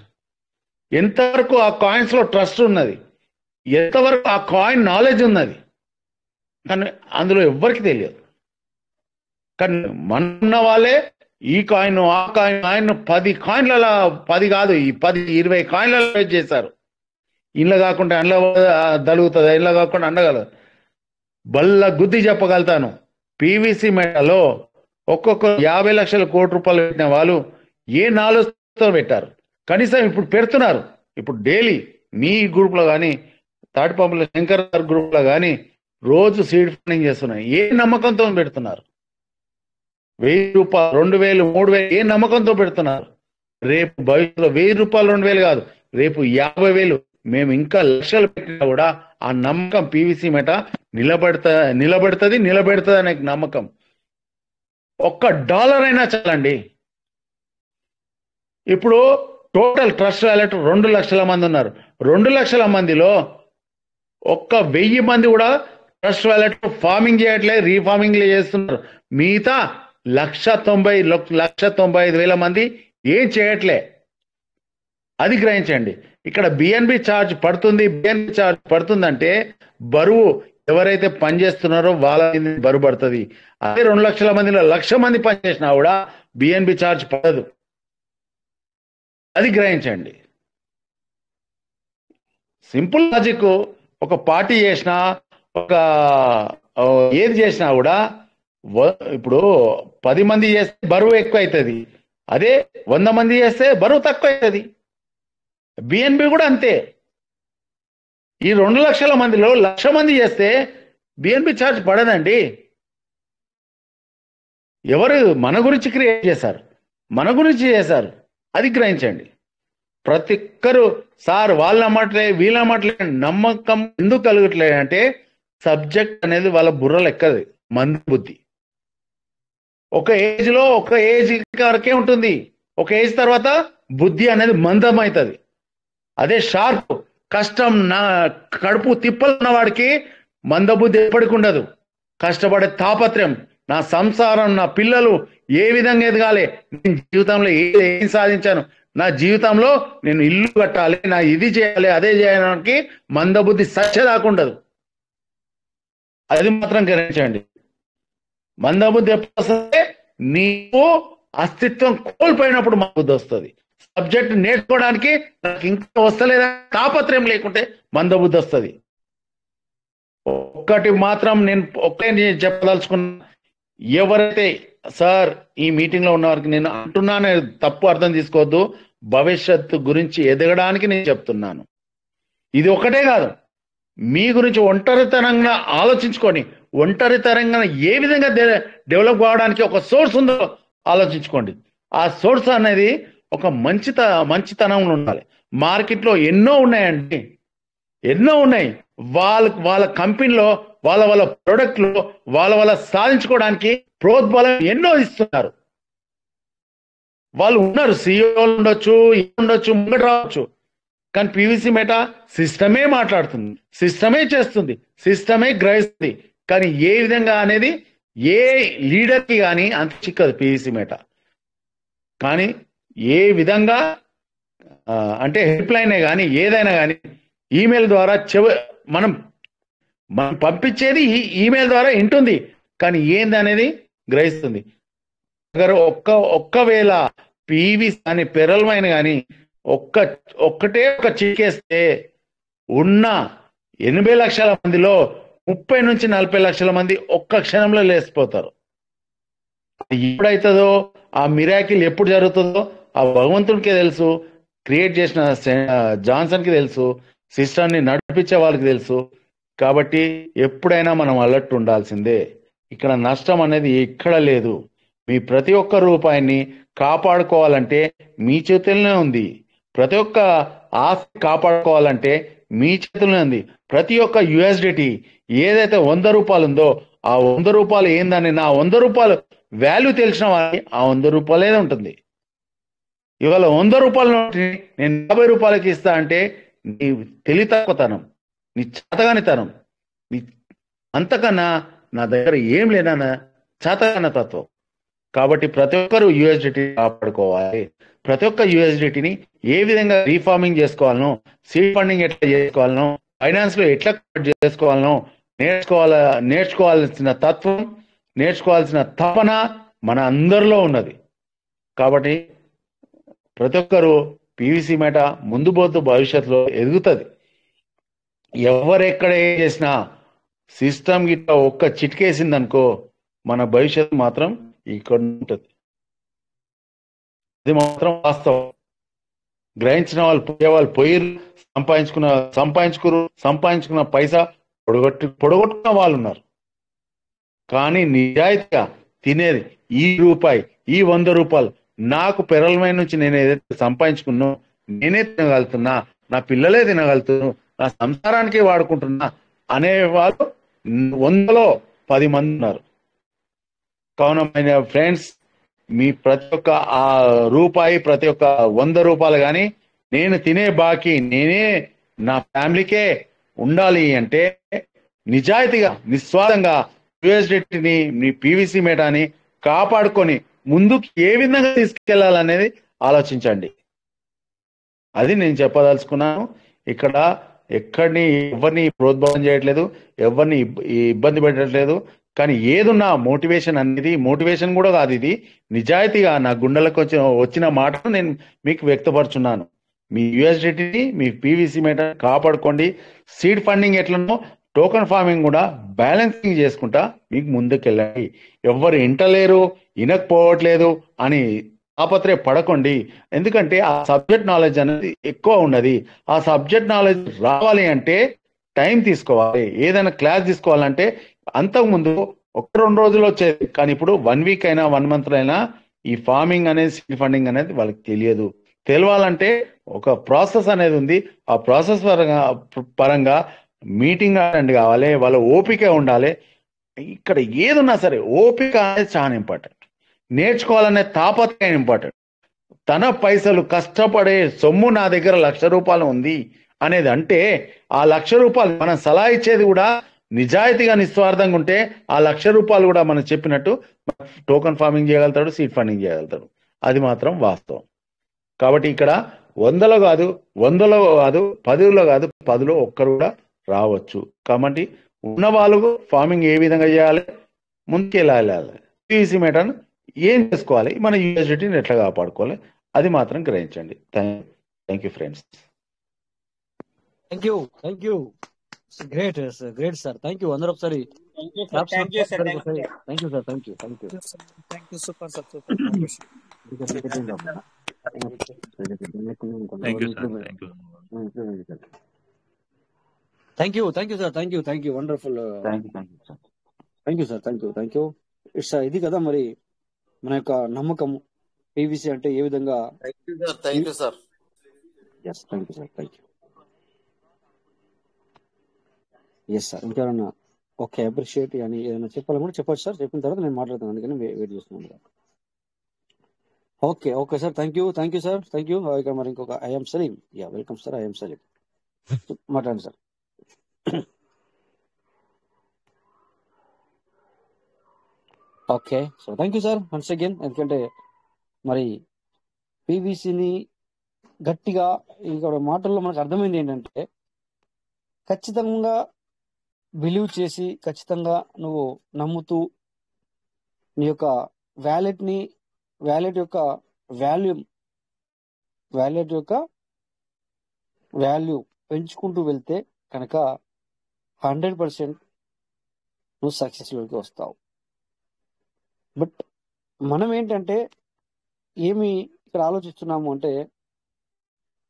ఎంతవరకు ఆ కాయిన్స్ లో ట్రస్ట్ ఉన్నది, ఎంతవరకు ఆ కాయిన్ నాలెడ్జ్ ఉన్నది, కానీ అందులో ఎవ్వరికి తెలియదు. కానీ మన వాళ్ళే ఈ కాయిన్ ఆ కాయిన్ 10 కాయిన్లలో 10 కాదు, ఈ 10-20 కాయిన్లలో వెయిట్ చేశారు. ఇంట్లో కాకుండా అండ్ల దలుగుతుంది, ఇంట్లో కాకుండా అండగలదు. బల్ల గుద్ది చెప్పగలుగుతాను, పీవీసీ మెటాలో ఒక్కొక్క 50 లక్షల కోటి రూపాయలు పెట్టిన వాళ్ళు ఏ నాలుగుతో పెట్టారు, కనీసం ఇప్పుడు పెడుతున్నారు. ఇప్పుడు డైలీ మీ గ్రూప్లో కానీ, తాటిపంపుల శంకర్ గ్రూప్లో కానీ రోజు సీడ్ ఫండింగ్ చేస్తున్నారు. ఏ నమ్మకంతో పెడుతున్నారు? 1000 రూపాయలు, 2000, 3000 ఏ నమ్మకంతో పెడుతున్నారు? రేపు భవిష్యత్తులో 1000 రూపాయలు, 2000 కాదు, రేపు 50,000 మేము ఇంకా లక్షలు పెట్టినా కూడా ఆ నమ్మకం పీవీసీ మెటా నిలబెడుతుంది అనే నమ్మకం. $1 అయినా చాలండి. ఇప్పుడు టోటల్ ట్రస్ట్ వ్యాలెట్ 2 లక్షల మంది ఉన్నారు. 2 లక్షల మందిలో 1,000 మంది కూడా ట్రస్ట్ వ్యాలెట్ ఫార్మింగ్ చేయట్లేదు, రీఫార్మింగ్ చేస్తున్నారు. మిగతా 1,95,000 మంది ఏం చేయట్లే. అది గ్రహించండి. ఇక్కడ బిఎన్బి ఛార్జ్ పడుతుందంటే బరువు ఎవరైతే పనిచేస్తున్నారో వాళ్ళ బరువు పడుతుంది. అదే 2 లక్షల మందిలో 1,00,000 మంది పనిచేసినా కూడా బిఎన్బి ఛార్జ్ పడదు. అది గ్రహించండి. Simple logic. ఒక పార్టీ చేసినా, ఒక ఏది చేసినా కూడా ఇప్పుడు 10 మంది చేస్తే బరువు ఎక్కువ అవుతుంది, అదే 100 మంది చేస్తే బరువు తక్కువ అవుతుంది. బిఎన్బి కూడా అంతే. ఈ 2 లక్షల మందిలో 1,00,000 మంది చేస్తే బిఎన్బి ఛార్జ్ పడదండి. ఎవరు మన గురించి క్రియేట్ చేశారు, మన గురించి చేశారు, అది గ్రహించండి. ప్రతి ఒక్కరు సార్ వాళ్ళు నమ్మట్లే, వీళ్ళు నమ్మట్లే, నమ్మకం ఎందుకు కలగట్లేదు అంటే సబ్జెక్ట్ అనేది వాళ్ళ బుర్రలు ఎక్కదు, మంది బుద్ధి. ఒక ఏజ్ వరకే ఉంటుంది, ఒక ఏజ్ తర్వాత బుద్ధి అనేది మందం అవుతుంది. అదే షార్ప్ కష్టం కడుపు తిప్పలున్న వాడికి మందబుద్ధి ఎప్పటికి ఉండదు. కష్టపడే తాపత్రయం, నా సంసారం, నా పిల్లలు ఏ విధంగా ఎదగాలి, నేను జీవితంలో ఏం సాధించాను, నా జీవితంలో నేను ఇల్లు కట్టాలి, నా ఇది చేయాలి, అదే చేయడానికి మందబుద్ధి సత్యదాకుండదు. అది మాత్రం గ్రహించండి. మందబుద్ధి ఎప్పుడు వస్తుంది? నీకు అస్తిత్వం కోల్పోయినప్పుడు మందబుద్ధి వస్తుంది. సబ్జెక్ట్ నేర్చుకోవడానికి నాకు ఇంకా వస్తలేదా తాపత్రయం లేకుంటే మందబుద్ధి వస్తుంది. ఒక్కటి మాత్రం నేను చెప్పదలుచుకున్నా, ఎవరైతే సార్ ఈ మీటింగ్ లో ఉన్న వారికి నేను అంటున్నాను, తప్పు అర్థం తీసుకోవద్దు, భవిష్యత్తు గురించి ఎదగడానికి నేను చెప్తున్నాను. ఇది ఒకటే కాదు, మీ గురించి ఒంటరితనంగా ఆలోచించుకొని ఒంటరితనంగా ఏ విధంగా డెవలప్ కావడానికి ఒక సోర్స్ ఉందో ఆలోచించుకోండి. ఆ సోర్స్ అనేది ఒక మంచితనం ఉండాలి. మార్కెట్లో ఎన్నో ఉన్నాయండి, ఎన్నో ఉన్నాయి. వాళ్ళ కంపెనీలో వాళ్ళ ప్రొడక్ట్లో వాళ్ళ సాధించుకోవడానికి ప్రోద్బలం ఎన్నో ఇస్తున్నారు. వాళ్ళు ఉన్నారు, CEO ఉండొచ్చు, ఉండొచ్చు, ముంగట రావచ్చు. కానీ పీవీసీ మెటా సిస్టమే మాట్లాడుతుంది, సిస్టమే చేస్తుంది, సిస్టమే గ్రహిస్తుంది. కానీ ఏ విధంగా అనేది ఏ లీడర్కి కానీ అంత చిక్కదు పీవీసీ మెటా. కానీ ఏ విధంగా అంటే హెల్ప్ లైనే కానీ ఏదైనా కానీ ఈమెయిల్ ద్వారా మనం పంపించేది ఈమెయిల్ ద్వారా వింటుంది, కానీ ఏంది అనేది గ్రహిస్తుంది. ఒక్కవేళ పీవీసీ అని పెరల్మైన కానీ ఒక్కటే చిక్కేస్తే ఉన్న 80 లక్షల మందిలో 30 నుంచి 40 లక్షల మంది ఒక్క క్షణంలో లేచిపోతారు. ఎప్పుడైతుందో ఆ మిరాకిల్ ఎప్పుడు జరుగుతుందో ఆ భగవంతుడికే తెలుసు, క్రియేట్ చేసిన జాన్సన్కి తెలుసు, సిస్టమ్ని నడిపించే వాళ్ళకి తెలుసు. కాబట్టి ఎప్పుడైనా మనం అలర్ట్ ఉండాల్సిందే. ఇక్కడ నష్టం అనేది ఎక్కడ లేదు. మీ ప్రతి ఒక్క రూపాయిని కాపాడుకోవాలంటే మీ చేతుల్లోనే ఉంది. ప్రతి ఒక్క ఆస్తి కాపాడుకోవాలంటే మీ చేతుల్లోనే ఉంది. ప్రతి ఒక్క USDT ఏదైతే 100 రూపాయలు ఉందో ఆ 100 రూపాయలు ఏందని నా 100 రూపాయలు వాల్యూ తెలిసిన వాళ్ళకి ఆ 100 రూపాయలే ఉంటుంది. ఇవాళ 100 రూపాయల నోటిని నేను 50 రూపాయలకి ఇస్తా అంటే నీ తెలివి తక్కువతనం, నీ చేతగానితనం, నీ అంతకన్నా నా దగ్గర ఏం లేదన్న చేతగాన తత్వం. కాబట్టి ప్రతి ఒక్కరు USDT కాపాడుకోవాలి. ప్రతి ఒక్క USDTని ఏ విధంగా రీఫార్మింగ్ చేసుకోవాలనో, సీడ్ ఫండింగ్ ఎట్లా చేసుకోవాలనో, ఫైనాన్స్లో ఎట్లా చేసుకోవాలనో నేర్చుకోవాల్సిన తత్వం, నేర్చుకోవాల్సిన తపన మన అందరిలో ఉన్నది. కాబట్టి ప్రతి ఒక్కరు పీవీసీ మెటా ముందు పోతూ భవిష్యత్తులో ఎదుగుతుంది. ఎవరెక్కడ ఏం చేసినా సిస్టమ్ గిట్ట ఒక్క చిటికేసిందనుకో మన భవిష్యత్తు మాత్రం ఇక్కడ ఉంటుంది. అది మాత్రం వాస్తవం. గ్రహించిన వాళ్ళు పోయిరు, సంపాదించుకున్న పైసా పొడగొట్టుకున్న వాళ్ళు ఉన్నారు. కానీ నిజాయితీగా తినేది ఈ రూపాయి, ఈ 100 రూపాయలు నాకు పెరల్మైన నుంచి నేను ఏదైతే సంపాదించుకున్నా నేనే తినగలుగుతున్నా, నా పిల్లలే తినగలుగుతున్నా, నా సంసారానికే వాడుకుంటున్నా అనే వాళ్ళు 100లో 10 మంది ఉన్నారు. కావున మై ఫ్రెండ్స్, మీ ప్రతి ఒక్క ఆ రూపాయి, ప్రతి ఒక్క 100 రూపాయలు కానీ నేను తినే బాకీ నేనే నా ఫ్యామిలీకే ఉండాలి అంటే నిజాయితీగా నిస్వార్థంగా USDTని మీ పీవీసీ మెటాని కాపాడుకొని ముందుకు ఏ విధంగా తీసుకెళ్లాలనేది ఆలోచించండి. అది నేను చెప్పదలుచుకున్నాను. ఇక్కడ ఎవరిని ప్రోద్బలం చేయట్లేదు, ఎవరిని ఇబ్బంది పెట్టట్లేదు. కానీ ఏదున్నా మోటివేషన్ కూడా కాదు, ఇది నిజాయితీగా నా గుండెలకు వచ్చిన మాటను నేను మీకు వ్యక్తపరుచున్నాను. మీ USDTని మీ పీవీసీ మెటా కాపాడుకోండి. సీడ్ ఫండింగ్ ఎట్లనో టోకెన్ ఫార్మింగ్ కూడా బ్యాలెన్సింగ్ చేసుకుంటా మీకు ముందుకెళ్ళండి. ఎవరు వింటలేరు, వినకపోవట్లేదు అని తాపత్రయ పడకండి. ఎందుకంటే ఆ సబ్జెక్ట్ నాలెడ్జ్ అనేది ఎక్కువ ఉన్నది. ఆ సబ్జెక్ట్ నాలెడ్జ్ రావాలి అంటే టైం తీసుకోవాలి. ఏదైనా క్లాస్ తీసుకోవాలంటే అంతకుముందు 1-2 రోజులు వచ్చేది, కానీ ఇప్పుడు 1 వీక్ అయినా 1 మంత్ అయినా ఈ ఫార్మింగ్ అనేది, సీడ్ ఫండింగ్ అనేది వాళ్ళకి తెలియదు. తెలవాలంటే ఒక ప్రాసెస్ అనేది ఉంది. ఆ ప్రాసెస్ పరంగా మీటింగ్ అటెండ్ కావాలి, వాళ్ళ ఓపిక ఉండాలి. ఇక్కడ ఏదున్నా సరే ఓపిక అనేది చాలా ఇంపార్టెంట్. నేర్చుకోవాలనే తాపత్రయం ఇంపార్టెంట్. తన పైసలు కష్టపడే సొమ్ము నా దగ్గర 1,00,000 రూపాయలు ఉంది అనేది అంటే ఆ 1,00,000 రూపాయలు మనం సలహా ఇచ్చేది కూడా నిజాయితీగా నిస్వార్థంగా ఉంటే ఆ 1,00,000 రూపాయలు కూడా మనం చెప్పినట్టు టోకెన్ ఫార్మింగ్ చేయగలుగుతాడు, సీడ్ ఫండింగ్ చేయగలుగుతాడు. అది మాత్రం వాస్తవం. కాబట్టి ఇక్కడ 100లో కాదు 10లో కాదు 10లో ఒక్కరు కూడా రావచ్చు. కాబట్టి ఉన్న వాళ్ళు ఫార్మింగ్ ఏ విధంగా చేయాలి, ముందుకు ఎలా వెళ్ళాలి, పీవీసీ మెటాను ఏం చేసుకోవాలి, మన USDTని ఎట్లా కాపాడుకోవాలి, అది మాత్రం గ్రహించండి. Thank you friends. Thank you great sir. Thank you. అందరూ ఒకసారి thank you sir. Thank you sir. Thank you. Super sir. Thank you sir. Thank you sir, thank you wonderful. Thank you sir. Thank you sir, thank you. It's ఇది కదా మరి మన యొక్క నమ్మకం PVC అంటే ఏ విధంగా. Thank you sir. Yes, thank you. Yes sir, ఇంకేమన్నా ఓకే అప్రిషియేట్ అని ఏదైనా చెప్పాలి కూడా చెప్పొచ్చు సార్. చెప్పిన తర్వాత నేను మాట్లాడతాను, అందుకని వెయిట్ చేస్తున్నాను. Okay sir, thank you sir, thank you. ఇక మరి ఇంకొక I'm Salim. Yeah, welcome sir, I'm Salim. మాట్లాడండి sir. Okay, so thank you sir once again. ఎందుకంటే మరి పీవీసీని గట్టిగా ఇక్కడ మాటల్లో మనకు అర్థమైంది ఏంటంటే, ఖచ్చితంగా బిలీవ్ చేసి ఖచ్చితంగా నువ్వు నమ్ముతూ నీ యొక్క వ్యాలెట్ యొక్క వాల్యూ పెంచుకుంటూ వెళ్తే కనుక 100% నువ్వు సక్సెస్లోకి వస్తావు. బట్ మనం ఏంటంటే ఏమి ఇక్కడ ఆలోచిస్తున్నాము అంటే,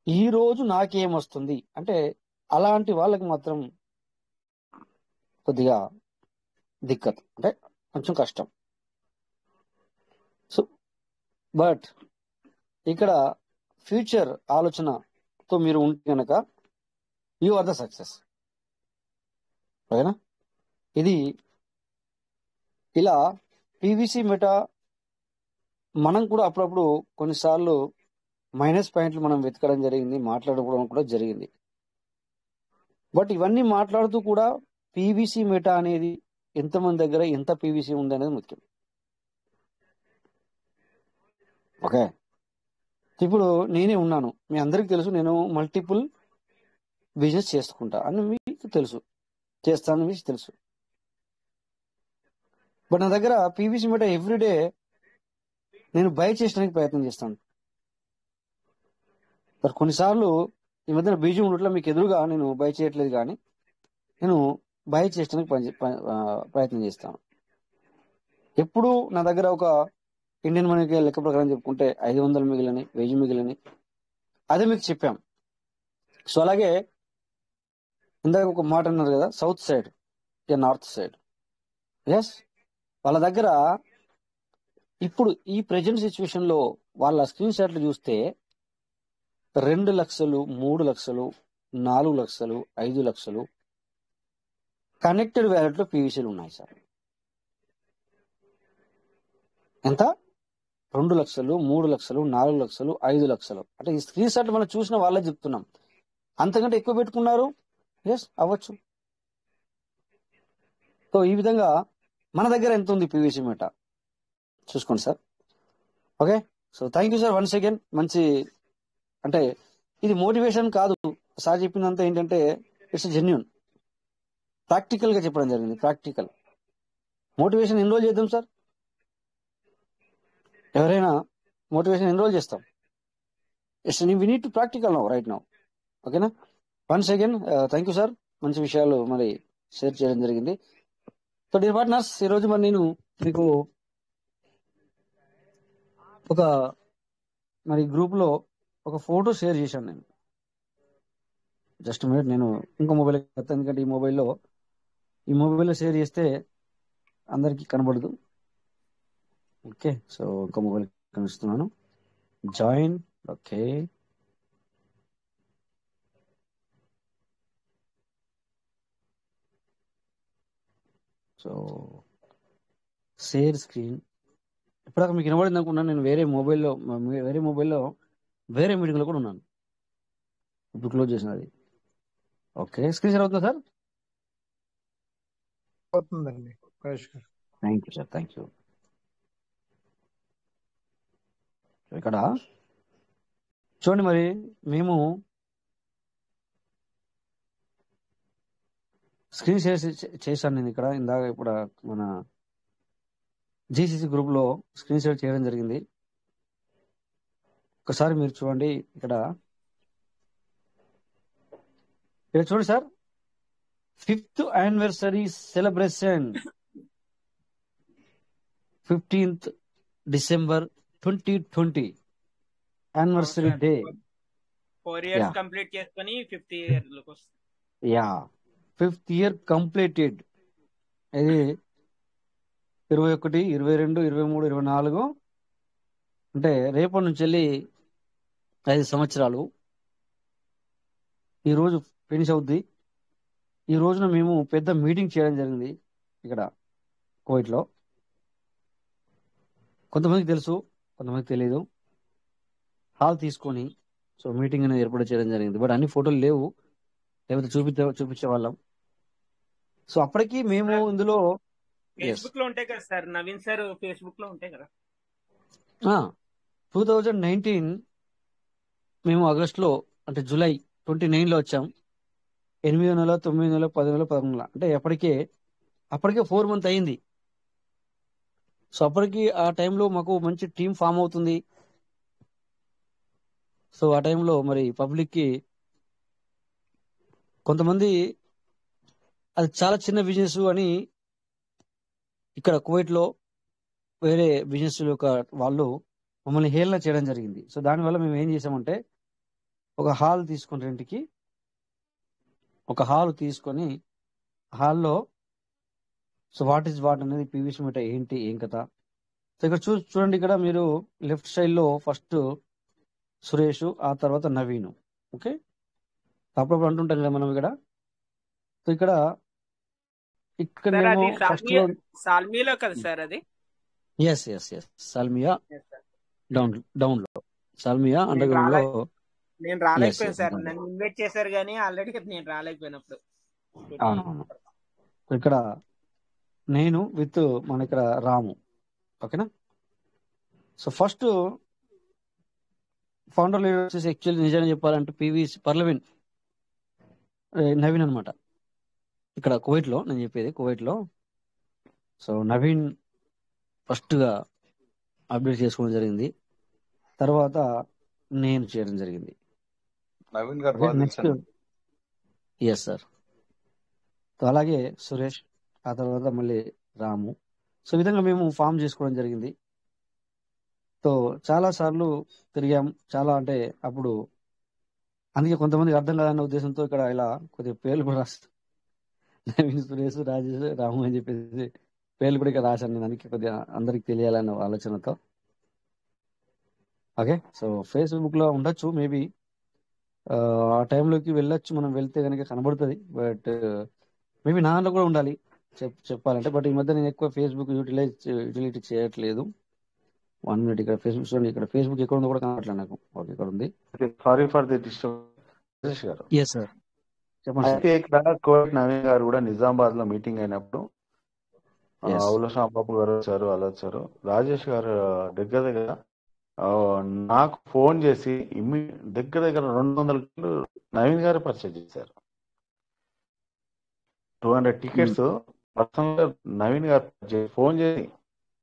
ఈ రోజు నాకేమొస్తుంది అంటే అలాంటి వాళ్ళకి మాత్రం కొద్దిగా దిక్కత్, అంటే కొంచెం కష్టం. సో బట్ ఇక్కడ ఫ్యూచర్ ఆలోచనతో మీరు ఉంటే కనుక యు ఆర్ ద సక్సెస్. ఓకేనా? ఇది ఇలా పీవీసీ మెటా మనం కూడా అప్పుడప్పుడు కొన్నిసార్లు మైనస్ పాయింట్లు మనం వెతకడం జరిగింది, మాట్లాడుకోవడం కూడా జరిగింది. బట్ ఇవన్నీ మాట్లాడుతూ కూడా పీవీసీ మెటా అనేది ఎంతమంది దగ్గర ఎంత పీవీసీ ఉంది అనేది ముఖ్యం. ఓకే, ఇప్పుడు నేనే ఉన్నాను, మీ అందరికి తెలుసు, నేను మల్టిపుల్ బిజినెస్ చేసుకుంటా అని మీకు తెలుసు, చేస్తానని మీకు తెలుసు. బట్ నా దగ్గర పీవీసీ మెటా ఎవ్రీడే నేను బై చేయడానికి ప్రయత్నం చేస్తాను. మరి కొన్నిసార్లు ఈ మధ్యన బీజం ఉండట్లా మీకు ఎదురుగా నేను బై చేయట్లేదు, కానీ నేను బై చేయడానికి ప్రయత్నం చేస్తాను. ఎప్పుడు నా దగ్గర ఒక ఇండియన్ మనీకి లెక్క ప్రకారం చెప్పుకుంటే 500 మిగిలిని, 1000 మిగిలిని, అదే మీకు చెప్పాం. సో అలాగే ఇందాక ఒక మాట అన్నారు కదా, south side north side. Yes, వాళ్ళ దగ్గర ఇప్పుడు ఈ ప్రెజెంట్ సిచ్యువేషన్ లో వాళ్ళ స్క్రీన్ షాట్లు చూస్తే 2 లక్షలు, 3 లక్షలు, 4 లక్షలు, 5 లక్షలు కనెక్టెడ్ వ్యాలెట్ లో పీవీసీలు ఉన్నాయి సార్. ఎంత? 2 లక్షలు, 3 లక్షలు, 4 లక్షలు, 5 లక్షలు. అంటే ఈ స్క్రీన్ షాట్ మనం చూసిన వాళ్ళే చెప్తున్నాం. అంతకంటే ఎక్కువ పెట్టుకున్నారు, ఎస్ అవ్వచ్చు. సో ఈ విధంగా మన దగ్గర ఎంత ఉంది పీవీసీ మెటా చూసుకోండి sir. Okay, so thank you sir once again. మంచి అంటే ఇది మోటివేషన్ కాదు, సార్ చెప్పినంత ఏంటంటే ఇట్స్ జెన్యూన్, ప్రాక్టికల్ గా చెప్పడం జరిగింది. ప్రాక్టికల్ మోటివేషన్ ఎన్రోల్ చేద్దాం సార్. ఎవరైనా మోటివేషన్ ఎన్రోల్ చేస్తాం. It's we need to practical now, right now. ఓకేనా? Once again thank you sir, మంచి విషయాలు మరి షేర్ చేయడం జరిగింది. సో డియర్ పార్ట్నర్స్, ఈరోజు మరి నేను మీకు ఒక మరి గ్రూప్ లో ఒక ఫోటో షేర్ చేశాను. నేను జస్ట్ మినిట్, నేను ఇంకో మొబైల్, ఎందుకంటే ఈ మొబైల్లో షేర్ చేస్తే అందరికి కనబడదు. ఓకే, సో ఇంకో మొబైల్ కనిపిస్తున్నాను. Join. Okay, so share screen. ఇప్పటిదాకా మీకు వినబడింది అనుకున్నాను. నేను వేరే మొబైల్లో వేరే మీటింగ్లో కూడా ఉన్నాను. ఇప్పుడు క్లోజ్ చేసినది. ఓకే, స్క్రీన్ షేర్ అవుతుందా సార్? అవుతుందండి. Thank you sir, thank you. ఇక్కడ చూడండి, మరి మేము స్క్రీన్ షేర్ చేశాను నేను ఇక్కడ ఇందాక. ఇప్పుడు మన జీసీసీ గ్రూప్ లో స్క్రీన్ షేర్ చేయడం జరిగింది. ఒకసారి మీరు చూడండి, ఇక్కడ చూడండి sir, 5th anniversary celebration 15th December 2020 anniversary day. 4 years complete చేసుకొని 5th ఇయర్ లోకి వస్తుంది. Yeah, 5th year completed. ఇది 21, 22, 23, 24 అంటే రేపటి నుంచి వెళ్ళి 5 సంవత్సరాలు ఈ రోజు ఫినిష్ అవుద్ది. ఈ రోజున మేము పెద్ద మీటింగ్ చేయడం జరిగింది ఇక్కడ కువైట్లో. కొంతమందికి తెలుసు, కొంతమందికి తెలియదు. హాల్ తీసుకొని సో మీటింగ్ అనేది ఏర్పాటు చేయడం జరిగింది. బట్ అన్ని ఫోటోలు లేవు, లేకపోతే చూపించే వాళ్ళం. సో అప్పటికి మేము ఇందులో ఫేస్బుక్ లో ఉంటాయి కదా సార్, నవీన్ సార్ ఫేస్బుక్ లో ఉంటాయి కదా. 2019 మేము ఆగస్టులో అంటే జూలై 29 లో వచ్చాం. 8 నెల, 9 నెల, 10 నెల, 11 నెల అంటే అప్పటికే 4 మంత్ అయింది. సో అప్పటికి ఆ టైంలో మాకు మంచి టీం ఫామ్ అవుతుంది. సో ఆ టైంలో మరి పబ్లిక్ కి కొంతమంది అది చాలా చిన్న బిజినెస్ అని ఇక్కడ కువైట్ లో వేరే బిజినెస్ యొక్క వాళ్ళు మమ్మల్ని హేళన చేయడం జరిగింది. సో దానివల్ల మేము ఏం చేసామంటే ఒక హాల్ తీసుకుని రెంట్కి, ఒక హాల్ తీసుకొని హాల్లో సో వాట్ అనేది పీవీసీ మీటర్ ఏంటి, ఏం కథ. సో ఇక్కడ చూడండి, ఇక్కడ మీరు లెఫ్ట్ సైడ్ లో ఫస్ట్ సురేష్, ఆ తర్వాత నవీన్. ఓకే, అప్పుడప్పుడు అంటుంటాం కదా మనం ఇక్కడ. సో ఇక్కడ అది సాల్మియాలో కదా సార్ అది. ఎస్ సాల్మియా డౌన్ లో, సాల్మియా అండర్ గ్రౌండ్ లో. నేను రాలేకపోయాను సార్, నన్ను ఇన్వైట్ చేశారు కానీ ఆల్రెడీ నేను రాలేకపోయినప్పుడు. అవునవును, ఇక్కడ నేను విత్ మన ఇక్కడ రాము. ఓకేనా. సో ఫస్ట్ ఫౌండర్ లీడర్ వచ్చేసి యాక్చువల్లీ నిజంగా చెప్పాలంటే పీవీసీ పర్లవిన్ నవీన్ అనమాట. ఇక్కడ కువైట్ లో నేను చెప్పేది, కువైట్ లో. సో నవీన్ ఫస్ట్ గా అప్డేట్ చేసుకోవడం జరిగింది, తర్వాత నేను చేయడం జరిగింది. నవీన్ గారు నెక్స్ట్ ఎస్ సార్. అలాగే సురేష్, ఆ తర్వాత మళ్ళీ రాము. సో ఈ విధంగా మేము ఫామ్ చేసుకోవడం జరిగింది. సో చాలా సార్లు తిరిగాం, చాలా అంటే అప్పుడు అందుకే కొంతమందికి అర్థం కాదన్న ఉద్దేశంతో ఇక్కడ ఇలా కొద్దిగా పేర్లు కూడా రాస్తాను. నవీన్, సురేష్, రాజేష్, రాము అని చెప్పేసి పేర్లు కూడా ఇక్కడ రాశాను నేను, అందుకే కొద్దిగా అందరికి తెలియాలన్న ఆలోచనతో. ఓకే, సో ఫేస్బుక్ లో ఉండొచ్చు మేబీ, ఆ టైంలోకి వెళ్ళొచ్చు, మనం వెళ్తే కనుక కనబడుతుంది. బట్ మేబీ నా దాంట్లో కూడా ఉండాలి చెప్పాలంటే. బట్ ఈ మధ్య నేను ఎక్కువ ఫేస్బుక్ యూటిలిటీ చేయట్లేదు. 1 minute, ఇక్కడ ఫేస్బుక్ చూడండి, ఇక్కడ ఫేస్బుక్ ఎక్కడ ఉందో కూడా కనబడట్లేదు నాకు. ఓకే, ఇక్కడ ఉంది. సారీ ఫర్ ది డిస్టర్బెన్స్ గారు. ఎస్ సార్, చెప్పండి. అయితే ఇక్కడ కోవిడ్ నవీన్ గారు కూడా నిజామాబాద్ లో మీటింగ్ అయినప్పుడు అవుల సాంబాబు గారు వచ్చారు, అలా వచ్చారు. రాజేష్ గారు దగ్గర నాకు ఫోన్ చేసి దగ్గర 200 కిలో నవీన్ గారు పర్చేజ్ చేశారు. 200 టికెట్స్ పర్సనల్ నవీన్ గారు ఫోన్ చేసి,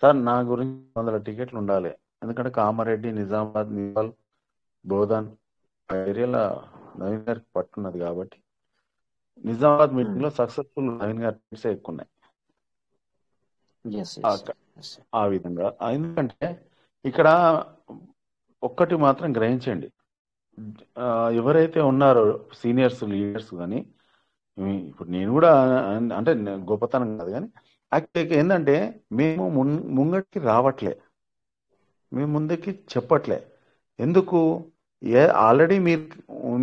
సార్ నా గురించి 100 టికెట్లు ఉండాలి, ఎందుకంటే కామారెడ్డి, నిజామాబాద్, నిజాల్, బోధన్ ఆ ఏరియాలో నవీన్ గారికి పట్టున్నది కాబట్టి నిజామాబాద్ మీటింగ్ లో సక్సెస్ఫుల్ నవీన్ గారి టికెట్స్ ఎక్కువ ఉన్నాయి. ఆ విధంగా ఎందుకంటే ఇక్కడ ఒక్కటి మాత్రం గ్రహించండి, ఎవరైతే ఉన్నారో సీనియర్స్, లీడర్స్ కానీ, ఇప్పుడు నేను కూడా అంటే గొప్పతనం కాదు కానీ యాక్చువల్గా ఏంటంటే మేము ముంగటికి రావట్లే, మేము ముందుకి చెప్పట్లే. ఎందుకు? ఆల్రెడీ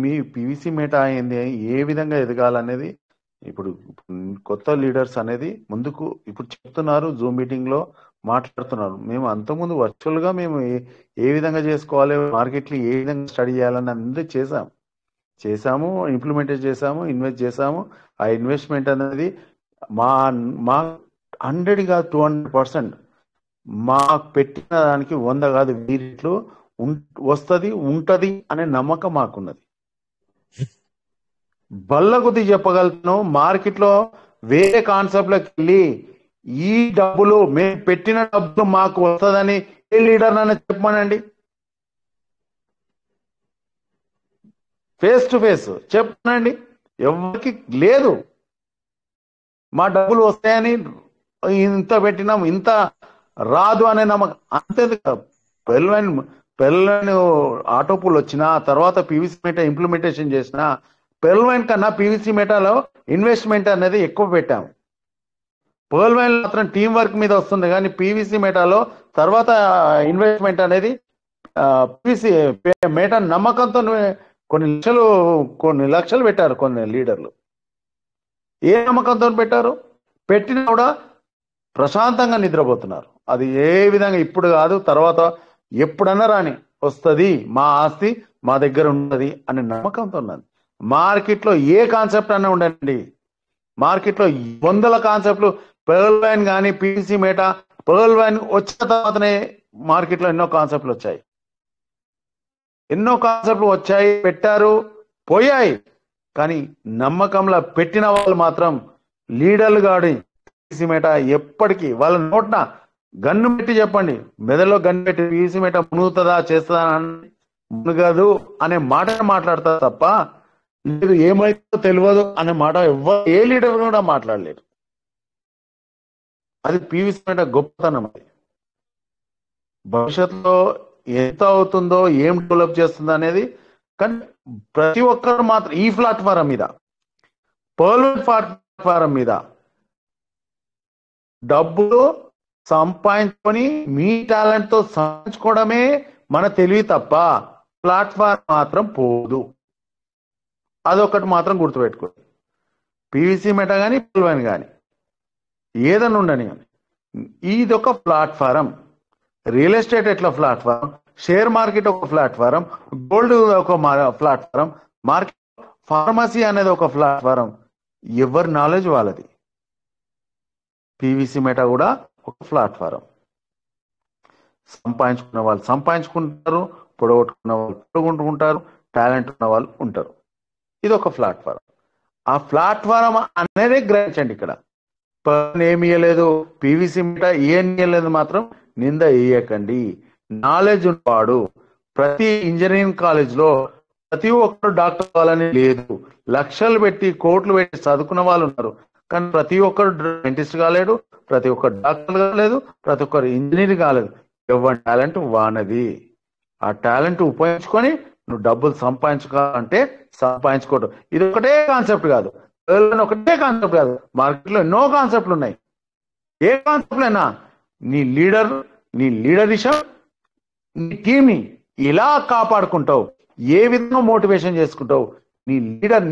మీ పీవీసీ మేటా అయింది, ఏ విధంగా ఎదగాలనేది ఇప్పుడు కొత్త లీడర్స్ అనేది ముందుకు ఇప్పుడు చెప్తున్నారు, జూమ్ మీటింగ్ లో మాట్లాడుతున్నారు. మేము అంతకుముందు వర్చువల్ గా మేము ఏ విధంగా చేసుకోవాలి, మార్కెట్లు ఏ విధంగా స్టడీ చేయాలని అందరూ చేసాము, ఇంప్లిమెంట్ చేసాము, ఇన్వెస్ట్ చేసాము. ఆ ఇన్వెస్ట్మెంట్ అనేది మా 100 కాదు 200%, మాకు పెట్టిన దానికి 100 కాదు 1000 రెట్లు వస్తుంది, ఉంటది అనే నమ్మకం మాకున్నది. బల్ల కొద్ది చెప్పగలుగుతాను. మార్కెట్ లో వేరే కాన్సెప్ట్లోకి వెళ్ళి ఈ డబ్బులు మేము పెట్టిన డబ్బులు మాకు వస్తుందని ఏ లీడర్ నన్ను చెప్పమనండి, ఫేస్ టు ఫేస్ చెప్పనండి. ఎవరికి లేదు మా డబ్బులు వస్తాయని, ఇంత పెట్టినాం ఇంత రాదు అనే నమ్మకం. అంతేందుకు పెళ్ళని ఆటోపుల్ వచ్చినా, తర్వాత పీవీసీ మీటర్ ఇంప్లిమెంటేషన్ చేసినా, పెర్ల్ వైన్ కన్నా పీవీసీ మెటాలో ఇన్వెస్ట్మెంట్ అనేది ఎక్కువ పెట్టాం. పెర్ల్ వైన్ మాత్రం టీం వర్క్ మీద వస్తుంది, కానీ పీవీసీ మెటాలో తర్వాత ఇన్వెస్ట్మెంట్ అనేది పీవీసీ మెటా నమ్మకంతో కొన్ని లక్షలు పెట్టారు కొన్ని లీడర్లు. ఏ నమ్మకంతో పెట్టారు? పెట్టినా కూడా ప్రశాంతంగా నిద్రపోతున్నారు. అది ఏ విధంగా ఇప్పుడు కాదు, తర్వాత ఎప్పుడన్నా రాని వస్తుంది, మా ఆస్తి మా దగ్గర ఉన్నది అనే నమ్మకంతో ఉన్నది. మార్కెట్లో ఏ కాన్సెప్ట్ అన్నా ఉండండి, మార్కెట్లో వందల కాన్సెప్ట్లు పెర్ల్ వైన్ కానీ పీవీసీ మెటా పెర్ల్ వైన్ వచ్చిన తర్వాతనే మార్కెట్లో ఎన్నో కాన్సెప్ట్లు వచ్చాయి, పెట్టారు, పోయాయి. కానీ నమ్మకంలో పెట్టిన వాళ్ళు మాత్రం లీడర్లు కాడి పీవీసీ మెటా ఎప్పటికీ వాళ్ళ నోట్న గన్ను పెట్టి చెప్పండి, మెదడులో గన్ను పెట్టి పీవీసీ మెటా మునుగుతుందా చేస్తుందా మునుగదు అనే మాట మాట్లాడతారు తప్ప లేదు ఏమైతే తెలియదు అనే మాట ఏ లీడర్ కూడా మాట్లాడలేరు. అది పీవీసీ మెటా గొప్పతనం. అది భవిష్యత్తులో ఎంత అవుతుందో ఏం డెవలప్ చేస్తుందో అనేది. కానీ ప్రతి ఒక్కరు మాత్రం ఈ ప్లాట్ఫారం మీద పెర్ల్ వైన్ ప్లాట్ఫారం మీద డబ్బులు సంపాదించుకొని మీ టాలెంట్ తో సంపాదించుకోవడమే మన తెలివి తప్ప ప్లాట్ఫారం మాత్రం పోదు. అదొకటి మాత్రం గుర్తుపెట్టుకోండి. పీవీసీ మెటా కానీ పెర్ల్ వైన్ కానీ ఏదన్నా ఉండని కానీ ఇది ఒక ప్లాట్ఫారం. రియల్ ఎస్టేట్ ఎట్లా ప్లాట్ఫారం, షేర్ మార్కెట్ ఒక ప్లాట్ఫారం, గోల్డ్ ఒక ప్లాట్ఫారం, మార్కెట్ ఫార్మసీ అనేది ఒక ప్లాట్ఫారం. ఎవరి నాలెడ్జ్ వాళ్ళది. పీవీసీ మెటా కూడా ఒక ప్లాట్ఫారం. సంపాదించుకున్న వాళ్ళు సంపాదించుకుంటారు, పొడగొట్టుకున్న వాళ్ళు పొడగొట్టుకుంటారు, టాలెంట్ ఉన్న వాళ్ళు ఉంటారు. ఇది ఒక ప్లాట్ఫారం. ఆ ప్లాట్ఫారం అనేది గ్రహించండి. ఇక్కడ ఏమి ఇయ్యలేదు, పీవీసీ మెటా ఏం ఇయ్యలేదు మాత్రం నింద వేయకండి. నాలెడ్జ్ ఉన్నవాడు ప్రతి ఇంజనీరింగ్ కాలేజ్ లో ప్రతి ఒక్కరు డాక్టర్ కావాలని లేదు, లక్షలు పెట్టి కోట్లు పెట్టి చదువుకున్న వాళ్ళు ఉన్నారు. కానీ ప్రతి ఒక్కరు సైంటిస్ట్ కాలేడు, ప్రతి ఒక్కరు డాక్టర్ కాలేదు, ప్రతి ఒక్కరు ఇంజనీర్ కాలేదు. ఎవరి టాలెంట్ వానది. ఆ టాలెంట్ ఉపయోగించుకొని నువ్వు డబ్బులు సంపాదించుకోవాలంటే సంపాదించుకోవడం. ఇది ఒకటే కాన్సెప్ట్ కాదు, ఒకటే కాన్సెప్ట్ కాదు, మార్కెట్లో ఎన్నో కాన్సెప్ట్లు ఉన్నాయి. ఏ కాన్సెప్ట్ అయినా నీ లీడరిజం, నీ టీంని ఎలా కాపాడుకుంటావు, ఏ విధంగా మోటివేషన్ చేసుకుంటావు, నీ లీడర్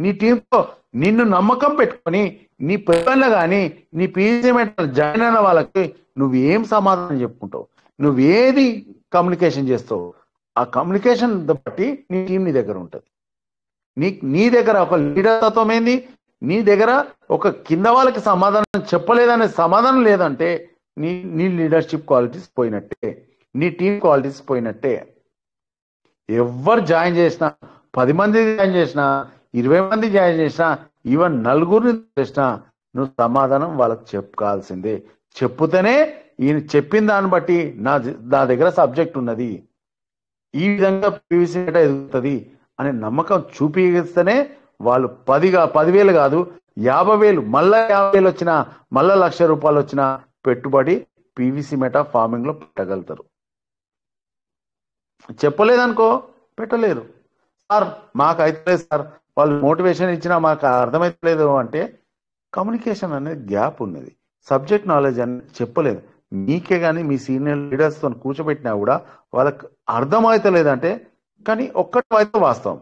నీ టీంతో నిన్ను నమ్మకం పెట్టుకొని నీ పిల్లలు కానీ నీ పీజీ మెటల్ జాయిన్ అయిన వాళ్ళకి నువ్వేం సమాధానం చెప్పుకుంటావు, నువ్వేది కమ్యూనికేషన్ చేస్తావు, ఆ కమ్యూనికేషన్ బట్టి నీ టీం నీ దగ్గర ఉంటుంది. నీ దగ్గర ఒక లీడర్ తత్వం ఏంది, నీ దగ్గర ఒక కింద వాళ్ళకి సమాధానం చెప్పలేదనే సమాధానం లేదంటే నీ లీడర్షిప్ క్వాలిటీస్ పోయినట్టే, నీ టీం క్వాలిటీస్ పోయినట్టే. ఎవరు జాయిన్ చేసినా, 10 మంది జాయిన్ చేసినా, 20 మంది జాయిన్ చేసినా, ఈవెన్ 4 చేసినా నువ్వు సమాధానం వాళ్ళకి చెప్పుకోవాల్సిందే. చెప్పుతేనే ఈయన చెప్పిన దాన్ని బట్టి నా దగ్గర సబ్జెక్ట్ ఉన్నది, ఈ విధంగా పీవీసీ మెటా ఎదుగుతుంది అనే నమ్మకం చూపిస్తేనే వాళ్ళు 10,000 కాదు 50,000, మళ్ళా 50,000 వచ్చినా, మళ్ళా ₹1,00,000 వచ్చినా పెట్టుబడి పీవీసీ మెటా ఫార్మింగ్ లో పెట్టగలుగుతారు. చెప్పలేదనుకో పెట్టలేరు. సార్ మాకు అయితలేదు సార్, వాళ్ళు మోటివేషన్ ఇచ్చినా మాకు అర్థమైతలేదు అంటే కమ్యూనికేషన్ అనేది గ్యాప్ ఉన్నది, సబ్జెక్ట్ నాలెడ్జ్ అనేది చెప్పలేదు. మీకే కానీ మీ సీనియర్ లీడర్స్తో కూర్చోబెట్టినా కూడా వాళ్ళకి అర్థమవుతలేదంటే. కానీ ఒక్కటి అయితే వాస్తవం,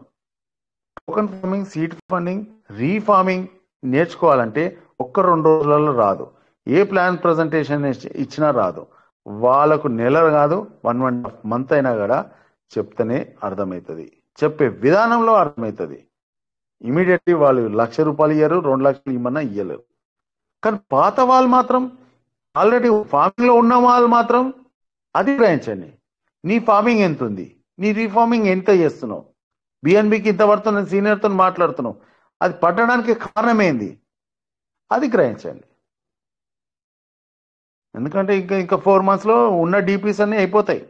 token farming, seed funding, reforming నేర్చుకోవాలంటే 1-2 రోజులలో రాదు. ఏ ప్లాన్ ప్రజెంటేషన్ ఇచ్చినా రాదు. వాళ్ళకు నెల కాదు 1.5 month అయినా కూడా చెప్తేనే అర్థమవుతుంది, చెప్పే విధానంలో అర్థమవుతుంది. ఇమీడియట్లీ వాళ్ళు ₹1,00,000 ఇయ్యరు, 2 లక్షలు ఇవ్వమన్నా ఇయ్యలేరు. కానీ పాత వాళ్ళు మాత్రం, ఆల్రెడీ ఫార్మింగ్ లో ఉన్న వాళ్ళు మాత్రం అది గ్రహించండి. నీ ఫార్మింగ్ ఎంత ఉంది, నీ రీఫార్మింగ్ ఎంత చేస్తున్నావు, బిఎన్బికి ఇంత పడుతున్న సీనియర్తో మాట్లాడుతున్నావు, అది పట్టడానికి కారణం ఏంది అది గ్రహించండి. ఎందుకంటే ఇంకా 4 months లో ఉన్న డీపీస్ అన్ని అయిపోతాయి.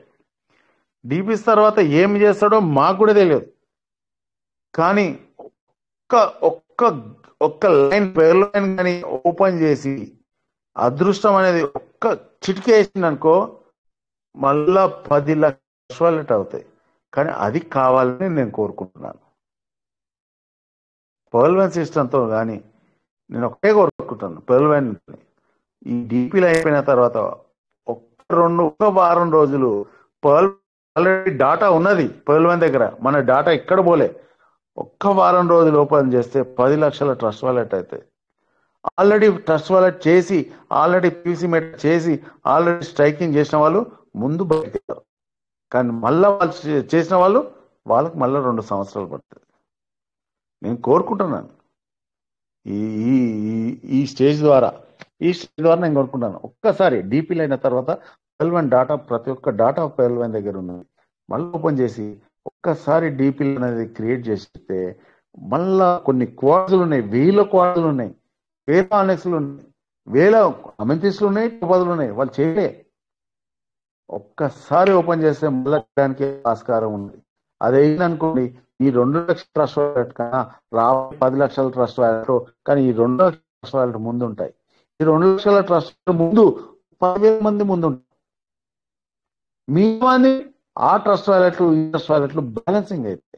డీపీస్ తర్వాత ఏం చేస్తాడో మాకు కూడా తెలియదు. కానీ ఒక్క లైన్ పేర్ల లైన్ కానీ ఓపెన్ చేసి అదృష్టం అనేది ఒక్క చిటికేసింది అనుకో మళ్ళా 10 లక్షలు అవుతాయి. కానీ అది కావాలని నేను కోరుకుంటున్నాను. పర్ల్ వైన్ సిస్టంతో కానీ నేను ఒకటే కోరుకుంటాను, పర్ల్ వైన్ ఈ డీపీలు అయిపోయిన తర్వాత ఒక వారం రోజులు పర్ల్ ఆల్రెడీ డాటా ఉన్నది పర్ల్ వైన్ దగ్గర, మన డాటా ఎక్కడ పోలే, ఒక్క వారం రోజులు ఓపెన్ చేస్తే 10 లక్షల ట్రస్ట్ వాలెట్ అవుతాయి. ఆల్రెడీ ట్రస్ట్ వాలెట్ చేసి, ఆల్రెడీ పీసీ మెట్ చేసి, ఆల్రెడీ స్ట్రైకింగ్ చేసిన వాళ్ళు ముందు బయటకు, కానీ మళ్ళా వాళ్ళు చేసిన వాళ్ళకి మళ్ళీ 2 సంవత్సరాలు పడుతుంది. నేను కోరుకుంటున్నాను ఈ ఈ స్టేజ్ ద్వారా నేను కోరుకుంటున్నాను, ఒక్కసారి డీపీలు అయిన తర్వాత పర్ల్ డాటా, ప్రతి ఒక్క డాటా పర్ల్ దగ్గర ఉన్నది మళ్ళీ ఓపెన్ చేసి ఒక్కసారి డీపీలు అనేది క్రియేట్ చేస్తే మళ్ళా కొన్ని క్వాడ్లు ఉన్నాయి, 1000 క్వాడ్లు ఉన్నాయి, 1000 ఆనెక్స్లు ఉన్నాయి, 1000 అమెంతిస్లు ఉన్నాయి, టోపాజులు ఉన్నాయి, వాళ్ళు చేయలే. ఒక్కసారి ఓపెన్ చేస్తే మళ్ళీ దానికి ఆస్కారం ఉంది. అదైందనుకోండి, ఈ 2 లక్షల ట్రస్ట్ వాలెట్ కన్నా 10 లక్షల ట్రస్ట్ వాలెట్, కానీ ఈ 2 లక్షల ట్రస్ట్ వాలెట్ ముందు ఉంటాయి. ఈ 2 లక్షల ట్రస్ట్ ముందు 10,000 మంది ముందు ఉంటాయి. మీ మంది ఆ ట్రస్ట్ వాలెట్లు ఈ ట్రస్ట్ వాలెట్లు బ్యాలెన్సింగ్ అయితే,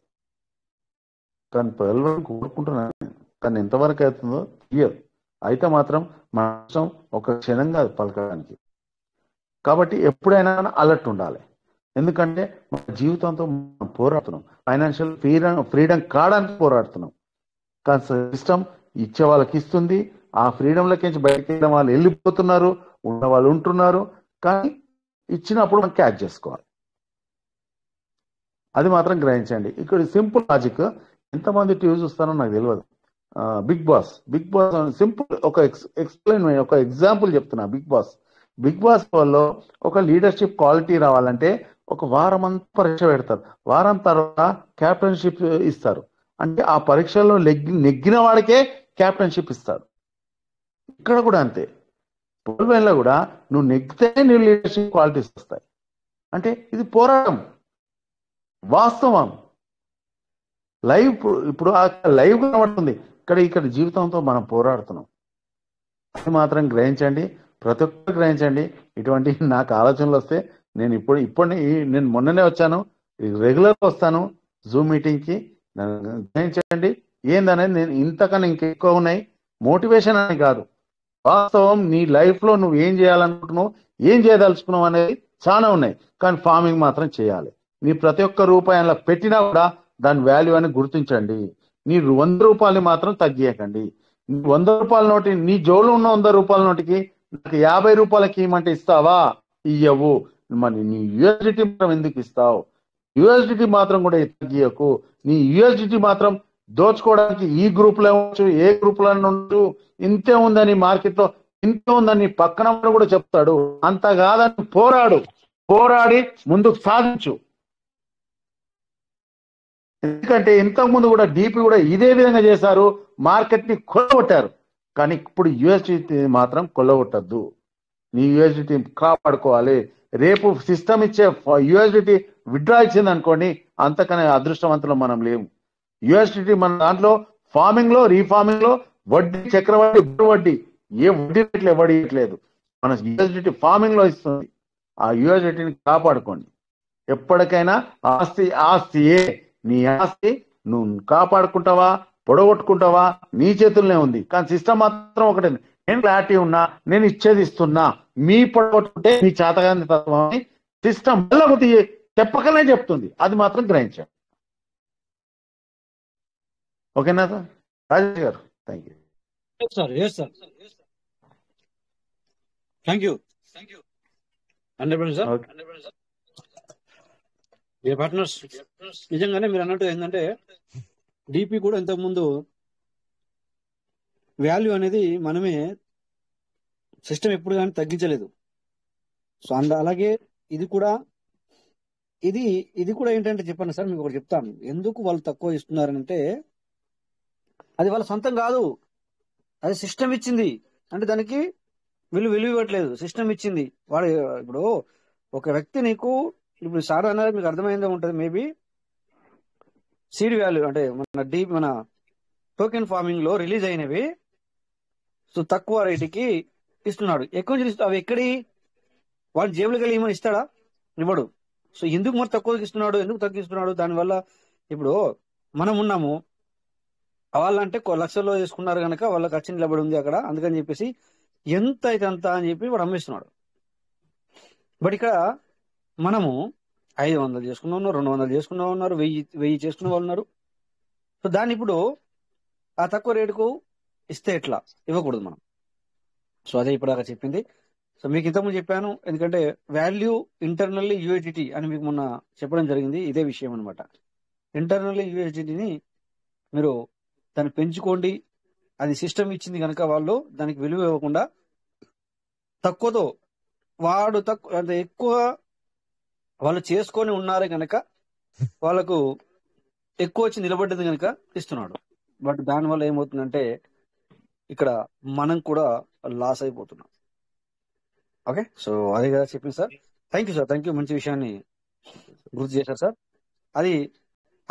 కానీ పర్ల్ కోరుకుంటున్నాను, కానీ ఎంతవరకు అవుతుందో తెలియదు. అయితే మాత్రం మన రాష్ట్రం ఒక క్షణం కాదు పలకడానికి. కాబట్టి ఎప్పుడైనా అలర్ట్ ఉండాలి, ఎందుకంటే మన జీవితంతో మనం పోరాడుతున్నాం, ఫైనాన్షియల్ ఫ్రీడమ్ కావడానికి పోరాడుతున్నాం. కానీ సిస్టమ్ ఇచ్చే వాళ్ళకి ఇస్తుంది, ఆ ఫ్రీడంలోకి బయటకు వెళ్ళిన వాళ్ళు వెళ్ళిపోతున్నారు, ఉన్న వాళ్ళు ఉంటున్నారు. కానీ ఇచ్చినప్పుడు మనం క్యాచ్ చేసుకోవాలి, అది మాత్రం గ్రహించండి. ఇక్కడ సింపుల్ లాజిక్, ఎంతమంది టీవీ చూస్తారో నాకు తెలియదు. బిగ్ బాస్ సింపుల్ ఒక ఒక ఎగ్జాంపుల్ చెప్తున్నా. బిగ్ బాస్ లో ఒక లీడర్షిప్ క్వాలిటీ రావాలంటే ఒక వారం అంతా పరీక్ష పెడతారు, వారం తర్వాత క్యాప్టెన్షిప్ ఇస్తారు. అంటే ఆ పరీక్షల్లో నెగ్గిన వాడికే క్యాప్టెన్షిప్ ఇస్తారు. ఇక్కడ కూడా అంతే, పర్ల్ కూడా నువ్వు నెగ్గితే నీ లీడర్షిప్ క్వాలిటీస్ వస్తాయి. అంటే ఇది పోరాటం, వాస్తవం, లైవ్. ఇప్పుడు ఆ లైవ్ కనబడుతుంది, ఇక్కడ జీవితంతో మనం పోరాడుతున్నాం. అది మాత్రం గ్రహించండి, ప్రతి ఒక్కరు గ్రహించండి. ఇటువంటి నాకు ఆలోచనలు వస్తే నేను మొన్ననే వచ్చాను, రెగ్యులర్ వస్తాను జూమ్ మీటింగ్కి. గ్రహించండి ఏందనేది. నేను ఇంతకన్నా ఇంకెక్కువ ఉన్నాయి, మోటివేషన్ అని కాదు, వాస్తవం. నీ లైఫ్ లో నువ్వు ఏం చేయాలనుకుంటున్నావు, ఏం చేయదలుచుకున్నావు అనేది చాలా ఉన్నాయి, కానీ ఫార్మింగ్ మాత్రం చేయాలి. నీ ప్రతి ఒక్క రూపాయి అలా పెట్టినా కూడా దాని వాల్యూ అని గుర్తించండి. నీ 100 రూపాయలు మాత్రం తగ్గియకండి. 100 రూపాయల నోటి, నీ జోలు ఉన్న 100 రూపాయల నోటికి నాకు 50 రూపాయలకి ఇవ్వమంటే ఇస్తావా? ఇయ్యవు. మరి నీ యూఎస్డిటీ మాత్రం ఎందుకు ఇస్తావు? యూఎస్డిటీ మాత్రం కూడా తగ్గియకు. నీ యూఎస్డిటీ మాత్రం దోచుకోవడానికి ఈ గ్రూప్ లో ఉండొచ్చు, ఏ గ్రూప్ లో ఉండొచ్చు, ఇంతే ఉందని మార్కెట్ లో, ఇంతే ఉందని పక్కన కూడా చెప్తాడు. అంత కాదని పోరాడి ముందుకు సాధించు. ఎందుకంటే ఇంతకు ముందు కూడా డీపీ కూడా ఇదే విధంగా చేశారు, మార్కెట్ ని కొల్లగొట్టారు. కానీ ఇప్పుడు యూఎస్డిటీ మాత్రం కొల్లగొట్టద్దు. నీ యూఎస్డిటీ కాపాడుకోవాలి. రేపు సిస్టమ్ ఇచ్చే యూఎస్డిటీ విత్డ్రా ఇచ్చింది అనుకోండి, అంతకనే అదృష్టవంతులు మనం లేము. యూఎస్డిటీ మన దాంట్లో ఫార్మింగ్ లో, రీఫార్మింగ్ లో వడ్డీ, చక్రవడ్డీ, వడ్డీ, ఏ వడ్డీ రేట్లు ఇవ్వట్లేదు. మన యూఎస్డిటీ ఫార్మింగ్ లో ఇస్తుంది. ఆ యూఎస్డిటీని కాపాడుకోండి. ఎప్పటికైనా ఆస్తియే. నీ ఆస్తి నువ్వు కాపాడుకుంటావా, పొడగొట్టుకుంటావా, నీ చేతుల్లోనే ఉంది. కానీ సిస్టమ్ మాత్రం ఒకటే, నేను క్లారిటీ ఉన్నా, నేను ఇచ్చేది ఇస్తున్నా, మీ పొడగొట్టుకుంటే మీ చేతగాని తత్వం అని సిస్టమ్ మళ్ళీ చెప్పకనే చెప్తుంది. అది మాత్రం గ్రహించండి. ఓకేనా సార్? రాజేష్ గారు, thank you. Thank you 100% sir. Partners, నిజంగానే మీరు అన్నట్టు ఏంటంటే డిపి కూడా ఇంతకుముందు వాల్యూ అనేది మనమే సిస్టమ్ ఎప్పుడు కానీ తగ్గించలేదు. సో అలాగే ఇది కూడా ఏంటంటే చెప్పండి సార్, మీకు ఒకటి చెప్తాను. ఎందుకు వాళ్ళు తక్కువ ఇస్తున్నారంటే అది వాళ్ళ సొంతం కాదు, అది సిస్టమ్ ఇచ్చింది. అంటే దానికి విలువ ఇవ్వట్లేదు, సిస్టమ్ ఇచ్చింది. వాడు ఇప్పుడు ఒక వ్యక్తి నీకు ఇప్పుడు సార్ అన్నది మీకు అర్థమైందే ఉంటుంది మేబీ. సీడ్ వాల్యూ అంటే మన టోకెన్ ఫార్మింగ్ లో రిలీజ్ అయినవి సో తక్కువ రేటుకి ఇస్తున్నాడు. ఎక్కువ అవి ఎక్కడి వాడు జేబులకి వెళ్ళి ఏమైనా ఇస్తాడా? ఇవ్వడు. సో ఎందుకు మరి తక్కువకి ఇస్తున్నాడు, ఎందుకు తగ్గిస్తున్నాడు? దానివల్ల ఇప్పుడు మనం ఉన్నాము, వాళ్ళంటే లక్షల్లో చేసుకున్నారు కనుక వాళ్ళకి ఖర్చు నిలబడి ఉంది అక్కడ, అందుకని చెప్పేసి ఎంత అయితే అంత అని చెప్పి వాడు అమ్మేస్తున్నాడు. బట్ ఇక్కడ మనము 500 చేసుకున్న ఉన్నారు, 200 చేసుకున్న ఉన్నారు, 1000 చేసుకున్న వాళ్ళు ఉన్నారు. సో దాన్ని ఇప్పుడు ఆ తక్కువ రేటుకు ఇస్తే ఎట్లా? ఇవ్వకూడదు మనం. సో అదే ఇప్పుడు చెప్పింది. సో మీకు ఇంతకుముందు చెప్పాను, ఎందుకంటే వాల్యూ ఇంటర్నల్లీ యూఎస్డిటీ అని మీకు మొన్న చెప్పడం జరిగింది. ఇదే విషయం అనమాట. ఇంటర్నల్లీ యూఎస్డిటీని మీరు దాన్ని పెంచుకోండి. అది సిస్టమ్ ఇచ్చింది కనుక వాళ్ళు దానికి విలువ ఇవ్వకుండా తక్కువతో వాడు తక్కువ అంటే ఎక్కువ వాళ్ళు చేసుకొని ఉన్నారు కనుక వాళ్ళకు ఎక్కువ వచ్చి నిలబడ్డది కనుక ఇస్తున్నాడు. బట్ దానివల్ల ఏమవుతుందంటే ఇక్కడ మనం కూడా లాస్ అయిపోతున్నాం. ఓకే, సో అదే కదా చెప్పింది sir. Thank you sir, thank you. మంచి విషయాన్ని గుర్తు చేశారు సార్.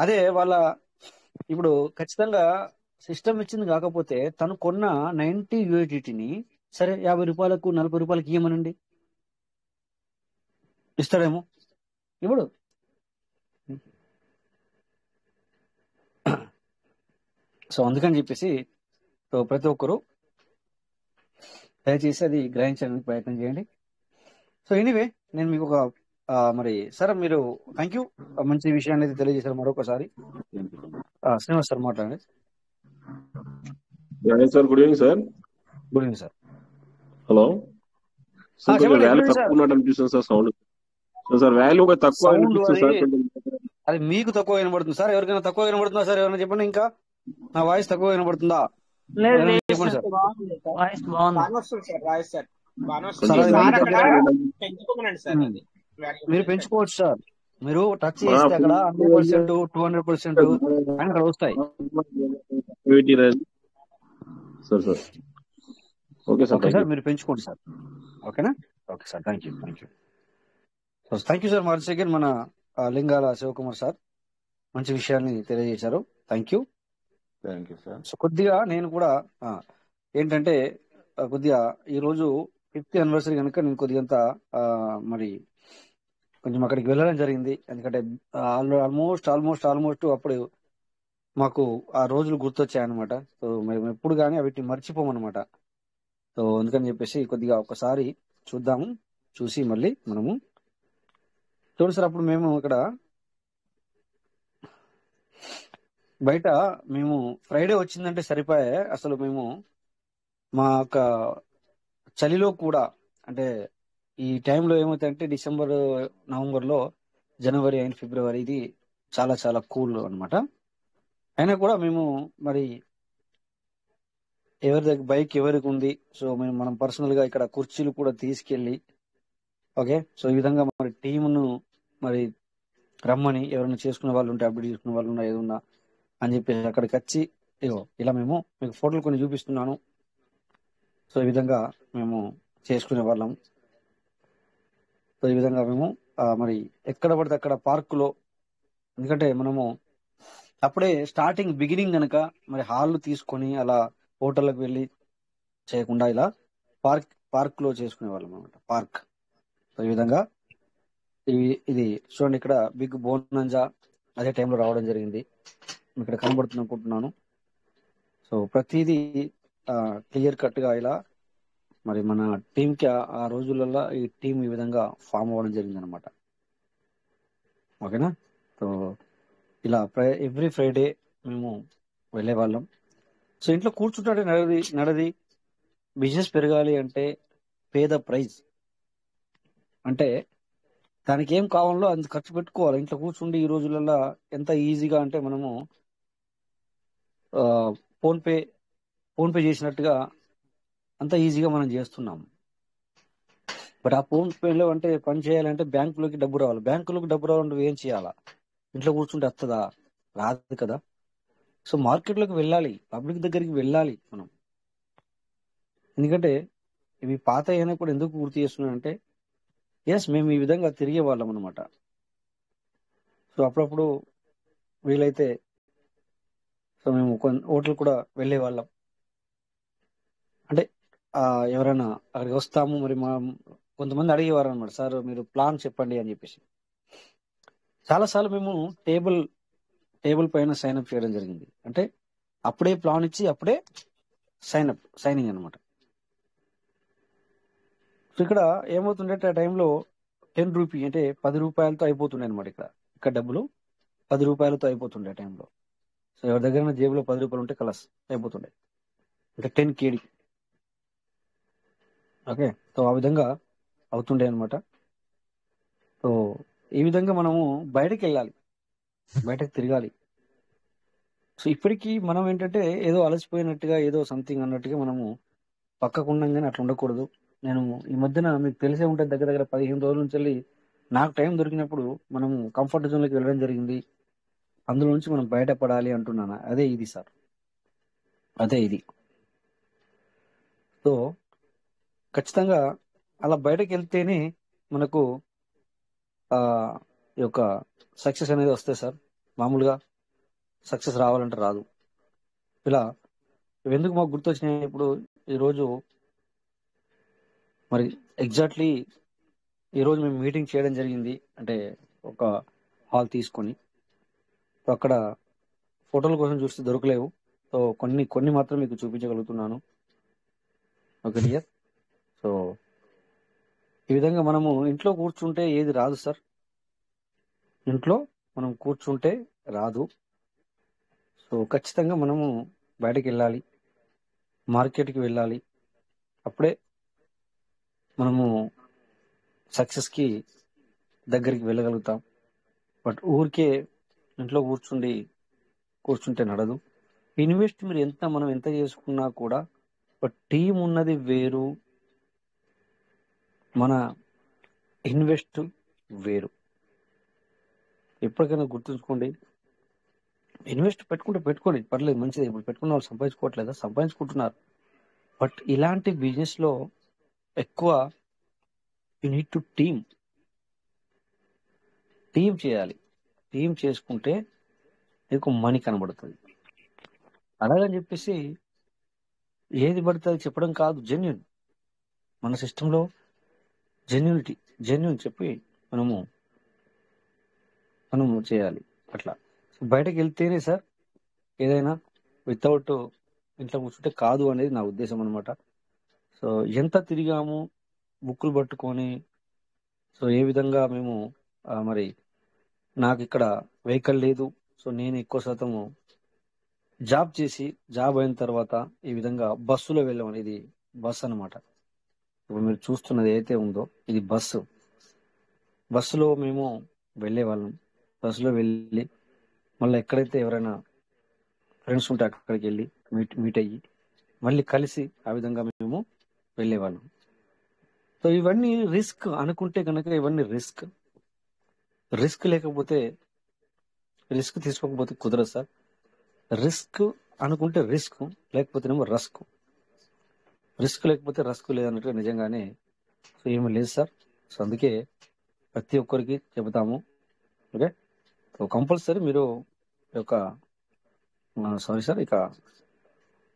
అదే వాళ్ళ ఇప్పుడు ఖచ్చితంగా సిస్టమ్ ఇచ్చింది కాకపోతే తను కొన్న 90 యూఎస్డిటీని సరే 50 రూపాయలకు 40 రూపాయలకి ఇవ్వమనండి, ఇస్తాడేమో. ఇప్పుడు సో అందుకని చెప్పేసి సో ప్రతి ఒక్కరు దయచేసి అది గ్రహించడానికి ప్రయత్నం చేయండి. సో ఎనీవే నేను మీకు ఒక మరి సార్ మీరు థ్యాంక్ యూ, మంచి విషయాన్ని అయితే తెలియజేశారు మరొకసారి. శ్రీనివాస్ సార్ మాట్లాడండి. Sir good evening sir. Good evening sir. Hello sir, కొంచెం చెప్పండి, వాల్యూ చెప్పండి సార్. తక్కువ ఉన్నట్టు అనిపిస్తుంది సార్ సౌండ్. సార్ వాల్యూ తక్కువ సౌండ్ అనిపిస్తుంది సార్. అది మీకు తక్కువ వినబడుతుంది సార్? ఎవరికైనా తక్కువ వినబడుతుందా సార్? ఎవరైనా చెప్పండి. ఇంకా నా వాయిస్ తక్కువ వినబడుతుందా? లేదు ఎవరైనా లేదు చెప్పండి సార్, సార్. బాగుంది, వాయిస్ బాగుంది. బాగా వస్తుంది సార్ వాయిస్ సార్, బాగా వస్తుంది. సార్, అది సార్ మీ అక్కడ దగ్గర పెంచుకోమనండి సార్. అది మీరు పెంచుకోవచ్చు సార్. మీరు టచ్ చేస్తే అక్కడ 100%, 200% అని అక్కడ వస్తాయి. Sir sir okay sir, okay sir, మీరు పెంచుకోండి సార్. ఓకేనా? Okay sir, thank you. Thank you sir. Once again మన లింగాల శివకుమార్ సార్ మంచి విషయాన్ని తెలియజేశారు. Thank you sir. సో కొద్దిగా నేను కూడా ఏంటంటే కొద్దిగా ఈ రోజు 50th యానివర్సరీ కనుక నేను కొద్దిగా మరి కొంచెం అక్కడికి వెళ్ళడం జరిగింది. ఎందుకంటే ఆల్మోస్ట్ అప్పుడు మాకు ఆ రోజులు గుర్తొచ్చాయన్నమాట. సో మేము ఎప్పుడు కానీ వీటిని మర్చిపోమన్నమాట. సో అందుకని చెప్పేసి కొద్దిగా ఒకసారి చూద్దాము, చూసి మళ్ళీ మనము చూడండి సార్. అప్పుడు మేము ఇక్కడ బయట మేము ఫ్రైడే వచ్చిందంటే సరిపోయే. అసలు మేము మా యొక్క చలిలో కూడా అంటే ఈ టైంలో ఏమవుతాయంటే డిసెంబర్, నవంబర్లో, జనవరి అండ్ ఫిబ్రవరి ఇది చాలా చాలా కూల్ అనమాట. అయినా కూడా మేము మరి ఎవరి దగ్గర బైక్ ఎవరికి ఉంది, సో మనం పర్సనల్ గా ఇక్కడ కుర్చీలు కూడా తీసుకెళ్ళి ఓకే, సో ఈ విధంగా మరి టీమును మరి రమ్మని ఎవరైనా చేసుకునే వాళ్ళు ఉంటే, అప్డేట్ చేసుకునే వాళ్ళు ఉన్నా ఏదన్నా అని చెప్పేసి అక్కడికి వచ్చి ఇగో ఇలా మేము మీకు ఫోటోలు కొన్ని చూపిస్తున్నాను. సో ఈ విధంగా మేము చేసుకునే వాళ్ళం. సో ఈ విధంగా మేము మరి ఎక్కడ పడితే అక్కడ పార్కులో, ఎందుకంటే మనము అప్పుడే స్టార్టింగ్ బిగినింగ్ కనుక మరి హాల్ తీసుకొని అలా హోటల్కి వెళ్ళి చేయకుండా ఇలా పార్క్ లో చేసుకునే వాళ్ళం అనమాట. పార్క్. సో ఈ విధంగా ఇది చూడండి, ఇక్కడ బిగ్ బోనంజా అదే టైంలో రావడం జరిగింది. ఇక్కడ కనబడుతుంది అనుకుంటున్నాను. సో ప్రతిదీ క్లియర్ కట్ గా ఇలా మరి మన టీం కి ఆ రోజులలో ఈ టీం ఈ విధంగా ఫామ్ అవ్వడం జరిగింది అనమాట. ఓకేనా? సో ఇలా ఎవ్రీ ఫ్రైడే మేము వెళ్ళే వాళ్ళం. సో ఇంట్లో కూర్చుంటే నడది బిజినెస్ పెరగాలి అంటే పేద ప్రైజ్ అంటే దానికి ఏం కావాలో అంత ఖర్చు పెట్టుకోవాలి. ఇంట్లో కూర్చుండి ఈ రోజులలో ఎంత ఈజీగా అంటే మనము ఫోన్ పే చేసినట్టుగా అంత ఈజీగా మనం చేస్తున్నాం. బట్ ఆ ఫోన్ పేలో అంటే పని చేయాలంటే బ్యాంకులోకి డబ్బు రావాలి. బ్యాంకులోకి డబ్బు రావాలంటే ఏం చేయాలా? ఇంట్లో కూర్చుంటే వస్తుందా? రాదు కదా. సో మార్కెట్లోకి వెళ్ళాలి, పబ్లిక్ దగ్గరికి వెళ్ళాలి మనం. ఎందుకంటే ఇవి పాత అయినప్పుడు ఎందుకు గుర్తు చేస్తున్నానంటే ఎస్ మేము ఈ విధంగా తిరిగే వాళ్ళం అనమాట. సో అప్పుడప్పుడు వీలైతే సో మేము హోటల్ కూడా వెళ్ళే వాళ్ళం. అంటే ఎవరైనా అక్కడికి వస్తాము మరి కొంతమంది అడిగేవారు అనమాట, సార్ మీరు ప్లాన్ చెప్పండి అని చెప్పేసి. చాలాసార్లు మేము టేబుల్ పైన సైన్ అప్ చేయడం జరిగింది. అంటే అప్పుడే ప్లాన్ ఇచ్చి అప్పుడే సైనింగ్ అనమాట. సో ఇక్కడ ఏమవుతుందంటే ఆ టైంలో 10 రూపీ అంటే 10 రూపాయలతో అయిపోతుండే అనమాట. ఇక్కడ డబ్బులు 10 రూపాయలతో అయిపోతుండే ఆ టైంలో. సో ఎవరి దగ్గర జేబులో 10 రూపాయలు ఉంటే కలస్ అయిపోతుండే, అంటే 10 కేడి. ఓకే, సో ఆ విధంగా అవుతుండే అనమాట. సో ఈ విధంగా మనము బయటకు వెళ్ళాలి, బయటకు తిరగాలి. సో ఇప్పటికీ మనం ఏంటంటే ఏదో అలసిపోయినట్టుగా ఏదో సంథింగ్ అన్నట్టుగా మనము పక్కకు ఉండంగానే అట్లా ఉండకూడదు. నేను ఈ మధ్యన మీకు తెలిసే ఉంటుంది, దగ్గర దగ్గర 15 రోజుల నుంచి వెళ్ళి నాకు టైం దొరికినప్పుడు మనం కంఫర్ట్ జోన్లోకి వెళ్ళడం జరిగింది. అందులో నుంచి మనం బయటపడాలి అంటున్నాను. అదే ఇది సార్, అదే ఇది. సో ఖచ్చితంగా అలా బయటకు వెళ్తేనే మనకు ఆ ఈ యొక్క సక్సెస్ అనేది వస్తుంది సార్. మామూలుగా సక్సెస్ రావాలంటే రాదు. ఇలా ఎందుకు మాకు గుర్తొచ్చినాయి ఇప్పుడు ఈరోజు, మరి ఎగ్జాక్ట్లీ ఈరోజు మేము మీటింగ్ చేయడం జరిగింది. అంటే ఒక హాల్ తీసుకొని, సో అక్కడ ఫోటోల కోసం చూస్తే దొరకలేవు. సో కొన్ని మాత్రం మీకు చూపించగలుగుతున్నాను. Okay dear. సో ఈ విధంగా మనము ఇంట్లో కూర్చుంటే ఏది రాదు సార్. ఇంట్లో మనం కూర్చుంటే రాదు. సో ఖచ్చితంగా మనము బయటకు వెళ్ళాలి, మార్కెట్కి వెళ్ళాలి. అప్పుడే మనము సక్సెస్కి దగ్గరికి వెళ్ళగలుగుతాం. బట్ ఊరికే ఇంట్లో కూర్చుంటే నడదు. ఇన్వెస్ట్ మీరు మనం ఎంత చేసుకున్నా కూడా, బట్ టీం ఉన్నది వేరు, మన ఇన్వెస్ట్ వేరు. ఎప్పటికైనా గుర్తుంచుకోండి. ఇన్వెస్ట్ పెట్టుకోండి, పర్లేదు, మంచిది. ఇప్పుడు పెట్టుకున్న వాళ్ళు సంపాదించుకోవట్లేదా? సంపాదించుకుంటున్నారు. బట్ ఇలాంటి బిజినెస్ లో ఎక్కువ యూ నీడ్ టు టీమ్ చేయాలి. టీం చేసుకుంటే నీకు మనీ కనబడుతుంది. అలాగని చెప్పేసి ఏది పడుతుంది చెప్పడం కాదు. జెన్యున్, మన సిస్టంలో జెన్యున్ చెప్పి మనము చేయాలి. అట్లా బయటకు వెళ్తేనే సార్ ఏదైనా. వితౌట్ ఇంట్లో కూర్చుంటే కాదు అనేది నా ఉద్దేశం అనమాట. సో ఎంత తిరిగాము బుక్కులు పట్టుకొని, సో ఏ విధంగా మేము మరి నాకు ఇక్కడ వెహికల్ లేదు. సో నేను ఎక్కువ శాతము జాబ్ అయిన తర్వాత ఈ విధంగా బస్సులో వెళ్ళామని. ఇది బస్ అనమాట. ఇప్పుడు మీరు చూస్తున్నది ఏదైతే ఉందో ఇది బస్సులో మేము వెళ్ళేవాళ్ళం. బస్సులో వెళ్ళి మళ్ళీ ఎక్కడైతే ఎవరైనా ఫ్రెండ్స్ ఉంటే అక్కడికి వెళ్ళి మీట్ అయ్యి మళ్ళీ కలిసి ఆ విధంగా మేము వెళ్ళేవాళ్ళం. సో ఇవన్నీ రిస్క్ అనుకుంటే కనుక ఇవన్నీ రిస్క్ లేకపోతే, రిస్క్ తీసుకోకపోతే కుదరదు సార్. రిస్క్ అనుకుంటే రిస్క్, లేకపోతేనేమో రిస్క్ లేకపోతే రస్క్ లేదన్నట్టుగా నిజంగానే. సో ఏమీ లేదు సార్. సో అందుకే ప్రతి ఒక్కరికి చెబుతాము. ఓకే, సో కంపల్సరీ మీరు సారీ సార్, ఇక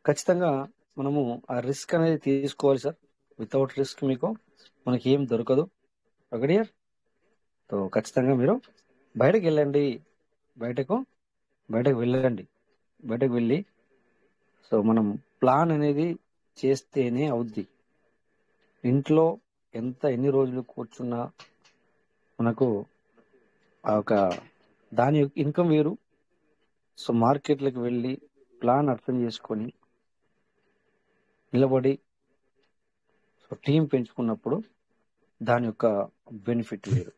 ఖచ్చితంగా మనము ఆ రిస్క్ అనేది తీసుకోవాలి సార్. వితౌట్ రిస్క్ మనకి ఏం దొరకదు. ఒకటి. సో ఖచ్చితంగా మీరు బయటకు వెళ్ళండి, బయటకు వెళ్ళండి. బయటకు వెళ్ళి సో మనం ప్లాన్ అనేది చేస్తేనే అవుద్ది. ఇంట్లో ఎన్ని రోజులు కూర్చున్నా మనకు దాని యొక్క ఇన్కమ్ వేరు. సో మార్కెట్లకు వెళ్ళి ప్లాన్ అర్థం చేసుకొని నిలబడి సో టీం పెంచుకున్నప్పుడు దాని యొక్క బెనిఫిట్ వేరు.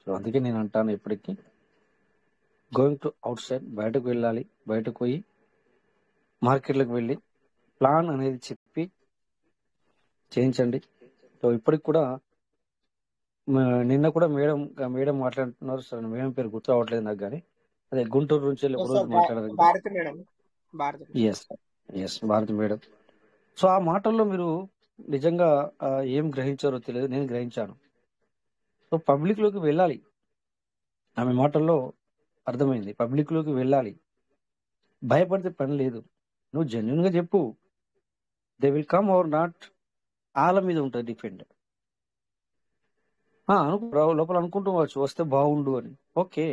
సో అందుకే నేను అంటాను ఎప్పటికీ గోయింగ్ టు అవుట్ సైడ్, బయటకు వెళ్ళాలి. బయటకు పోయి మార్కెట్లకు వెళ్ళి ప్లాన్ అనేది చెప్పి చేయించండి. సో ఇప్పటికి కూడా నిన్న కూడా మేడం మాట్లాడుతున్నారు సార్. మేడం పేరు గుర్తు రావట్లేదు నాకు, కానీ అదే గుంటూరు నుంచి వెళ్ళి ఒక రోజు మాట్లాడారు. Yes Bharati madam. సో ఆ మాటల్లో మీరు నిజంగా ఏం గ్రహించారో తెలియదు, నేను గ్రహించాను. సో పబ్లిక్ లోకి వెళ్ళాలి, ఆమె మాటల్లో అర్థమైంది. పబ్లిక్ లోకి వెళ్ళాలి, భయపడితే పని లేదు. నువ్వు జెన్యున్ గా చెప్పు, they will come or not, వాళ్ళ మీద ఉంటుంది డిపెండ్. లోపల అనుకుంటూ వస్తే బాగుండు అని, ఓకే.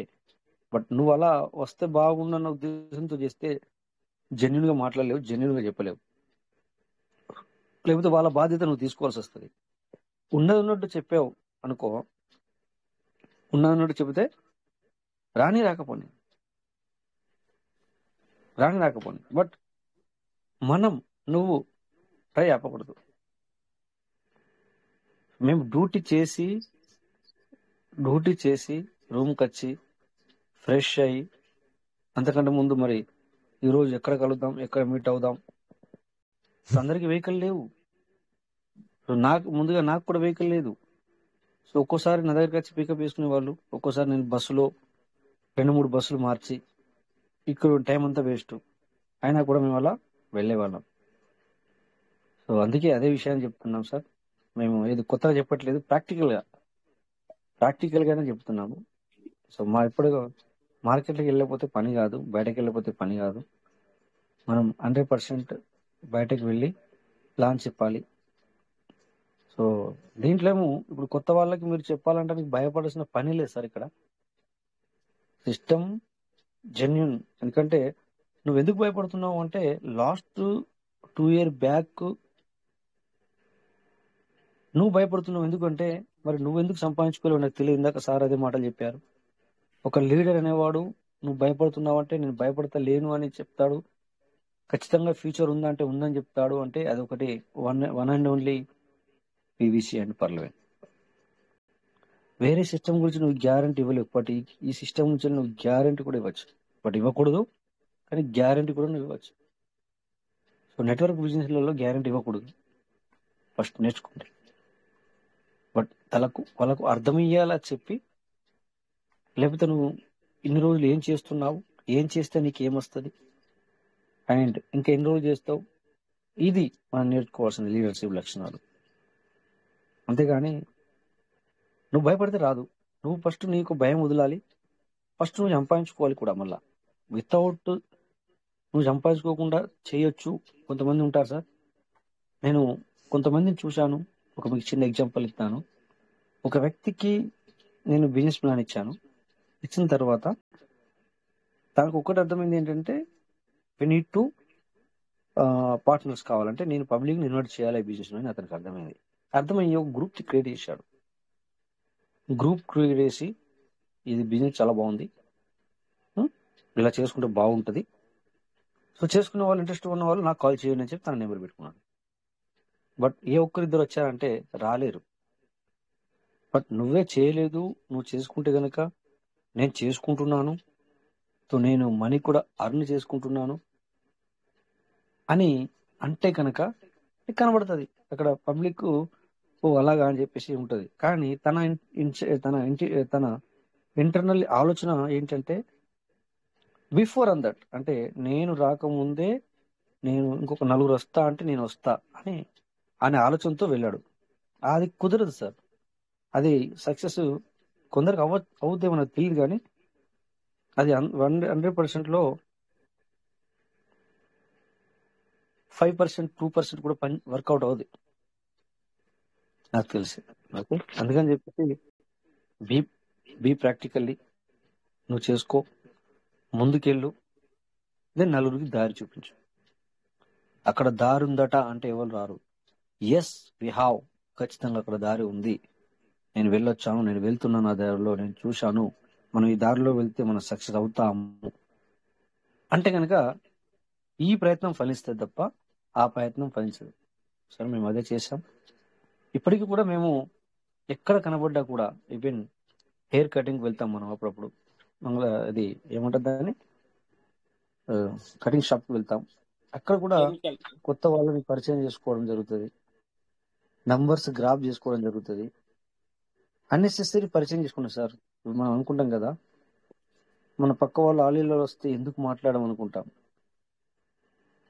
బట్ నువ్వు అలా వస్తే బాగుండు అన్న ఉద్దేశంతో చేస్తే జెన్యున్ గా మాట్లాడలేవు, జెన్యున్ గా చెప్పలేవు, లేకపోతే వాళ్ళ బాధ్యత నువ్వు తీసుకోవాల్సి వస్తుంది. ఉన్నది ఉన్నట్టు చెప్పావు అనుకో, ఉన్నది ఉన్నట్టు చెబితే రాని రాకపోని బట్ నువ్వు ట్రై ఆపకూడదు. మేము డ్యూటీ చేసి రూమ్కి వచ్చి ఫ్రెష్ అయ్యి, అంతకంటే ముందు మరి ఈరోజు ఎక్కడ కలుద్దాం, ఎక్కడ మీట్ అవుదాం, అందరికి వెహికల్ లేవు. నాకు కూడా వెహికల్ లేదు. సో ఒక్కోసారి నా దగ్గరికి వచ్చి పికప్ చేసుకునే వాళ్ళు, ఒక్కోసారి నేను బస్సులో 2-3 బస్సులు మార్చి ఇక్కడ టైం అంతా వేస్ట్ అయినా కూడా మేము అలా వెళ్ళేవాళ్ళం. సో అందుకే అదే విషయాన్ని చెప్తున్నాం సార్. మేము ఏది కొత్తగా చెప్పట్లేదు, ప్రాక్టికల్ గానే చెప్తున్నాము. సో ఇప్పుడు మార్కెట్కి వెళ్ళకపోతే పని కాదు, బయటకు వెళ్ళకపోతే పని కాదు. మనం 100% బయటకు వెళ్ళి ప్లాన్ చెప్పాలి. సో దీంట్లో ఇప్పుడు కొత్త వాళ్ళకి మీరు చెప్పాలంటే మీకు భయపడాల్సిన పని లేదు సార్. ఇక్కడ సిస్టమ్ జెన్యున్. ఎందుకంటే నువ్వు ఎందుకు భయపడుతున్నావు అంటే, లాస్ట్ 2 years బ్యాక్ నువ్వు భయపడుతున్నావు. ఎందుకంటే మరి నువ్వు ఎందుకు సంపాదించుకోలేవు నాకు తెలియదు. ఇందాక సార్ అదే మాటలు చెప్పారు. ఒక లీడర్ అనేవాడు నువ్వు భయపడుతున్నావు అంటే నేను భయపడతా లేను అని చెప్తాడు. ఖచ్చితంగా ఫ్యూచర్ ఉందా అంటే ఉందని చెప్తాడు. అంటే అదొకటి one and only PVC and పర్లవెన్. వేరే సిస్టమ్ గురించి నువ్వు గ్యారంటీ ఇవ్వలేవు. బట్ ఈ సిస్టమ్ నుంచి నువ్వు గ్యారంటీ కూడా ఇవ్వచ్చు. బట్ ఇవ్వకూడదు, కానీ గ్యారంటీ కూడా నువ్వు ఇవ్వచ్చు. సో నెట్వర్క్ బిజినెస్లలో గ్యారంటీ ఇవ్వకూడదు, ఫస్ట్ నేర్చుకుంటే. బట్ వాళ్ళకు అర్థమయ్యేలా చెప్పి, లేకపోతే నువ్వు ఇన్ని రోజులు ఏం చేస్తున్నావు, ఏం చేస్తే నీకు ఏమొస్తుంది, అండ్ ఇంకా ఎన్ని రోజులు చేస్తావు, ఇది మనం నేర్చుకోవాల్సిన లీడర్షిప్ లక్షణాలు. అంతేగాని నువ్వు భయపడితే రాదు. నువ్వు ఫస్ట్ నీకు భయం వదలాలి. ఫస్ట్ నువ్వు సంపాదించుకోవాలి కూడా. మళ్ళా వితౌట్ నువ్వు సంపాదించుకోకుండా చేయొచ్చు కొంతమంది ఉంటారు సార్. నేను కొంతమందిని చూశాను. మీకు చిన్న ఎగ్జాంపుల్ ఇస్తాను. ఒక వ్యక్తికి నేను బిజినెస్ ప్లాన్ ఇచ్చిన తర్వాత తనకు ఒక్కటి అర్థమైంది ఏంటంటే, వి నీడ్ టు పార్ట్నర్స్ కావాలంటే నేను పబ్లిక్ ఇన్వైట్ చేయాలి బిజినెస్ అని అతనికి అర్థమయ్యి ఒక గ్రూప్ క్రియేట్ చేశాడు. గ్రూప్ క్రియేట్ చేసి ఇది బిజినెస్ చాలా బాగుంది, ఇలా చేసుకుంటే బాగుంటుంది, సో చేసుకునే వాళ్ళు, ఇంట్రెస్ట్ ఉన్న వాళ్ళు నాకు కాల్ చేయండి అని చెప్పి తన నెంబర్ పెట్టుకున్నాడు. బట్ ఒక్కరిద్దరు వచ్చారంటే రాలేరు. బట్ నువ్వే చేయలేదు, నువ్వు చేసుకుంటే గనక నేను చేసుకుంటున్నాను, సో నేను మనీ కూడా అర్న్ చేసుకుంటున్నాను అని అంటే కనుక కనబడుతుంది అక్కడ పబ్లిక్. అలాగా అని చెప్పేసి ఉంటుంది. కానీ తన ఇంటర్నల్ ఆలోచన ఏంటంటే, బిఫోర్ అన్ దట్, అంటే నేను రాకముందే నేను ఇంకొక 4 వస్తా అంటే నేను వస్తా అనే ఆలోచనతో వెళ్ళాడు. అది కుదరదు సార్. అది సక్సెస్ కొందరికి అవుద్దేమో నాకు తెలియదు, కానీ అది 100%లో 5%, 2% కూడా వర్కౌట్ అవుద్ది నాకు తెలిసి. ఓకే, అందుకని చెప్పేసి బీ ప్రాక్టికల్లీ నువ్వు చేసుకో, ముందుకెళ్ళు, దెన్ నలుగురికి దారి చూపించు. అక్కడ దారి ఉందట అంటే ఎవరు రారు. ఎస్ వి హావ్, ఖచ్చితంగా అక్కడ దారి ఉంది, నేను వెళ్ళొచ్చాను, నేను వెళ్తున్నాను, ఆ దారిలో నేను చూశాను, మనం ఈ దారిలో వెళ్తే మనం సక్సెస్ అవుతాము అంటే కనుక ఈ ప్రయత్నం ఫలిస్తుంది తప్ప ఆ ప్రయత్నం ఫలించదు. సరే, మేము అదే చేసాం. ఇప్పటికీ కూడా మేము ఎక్కడ కనబడ్డా కూడా, ఈవెన్ హెయిర్ కటింగ్ వెళ్తాం మనం అప్పుడప్పుడు. అది ఏమంటుంది దాన్ని, కటింగ్ షాప్కి వెళ్తాం. అక్కడ కూడా కొత్త వాళ్ళని పరిచయం చేసుకోవడం జరుగుతుంది, నంబర్స్ గ్రాప్ చేసుకోవడం జరుగుతుంది. అన్నెసెసరీ పరిచయం చేసుకున్నాం సార్. మనం అనుకుంటాం కదా, మన పక్క వాళ్ళు ఆలీలో వస్తే ఎందుకు మాట్లాడడం అనుకుంటాం.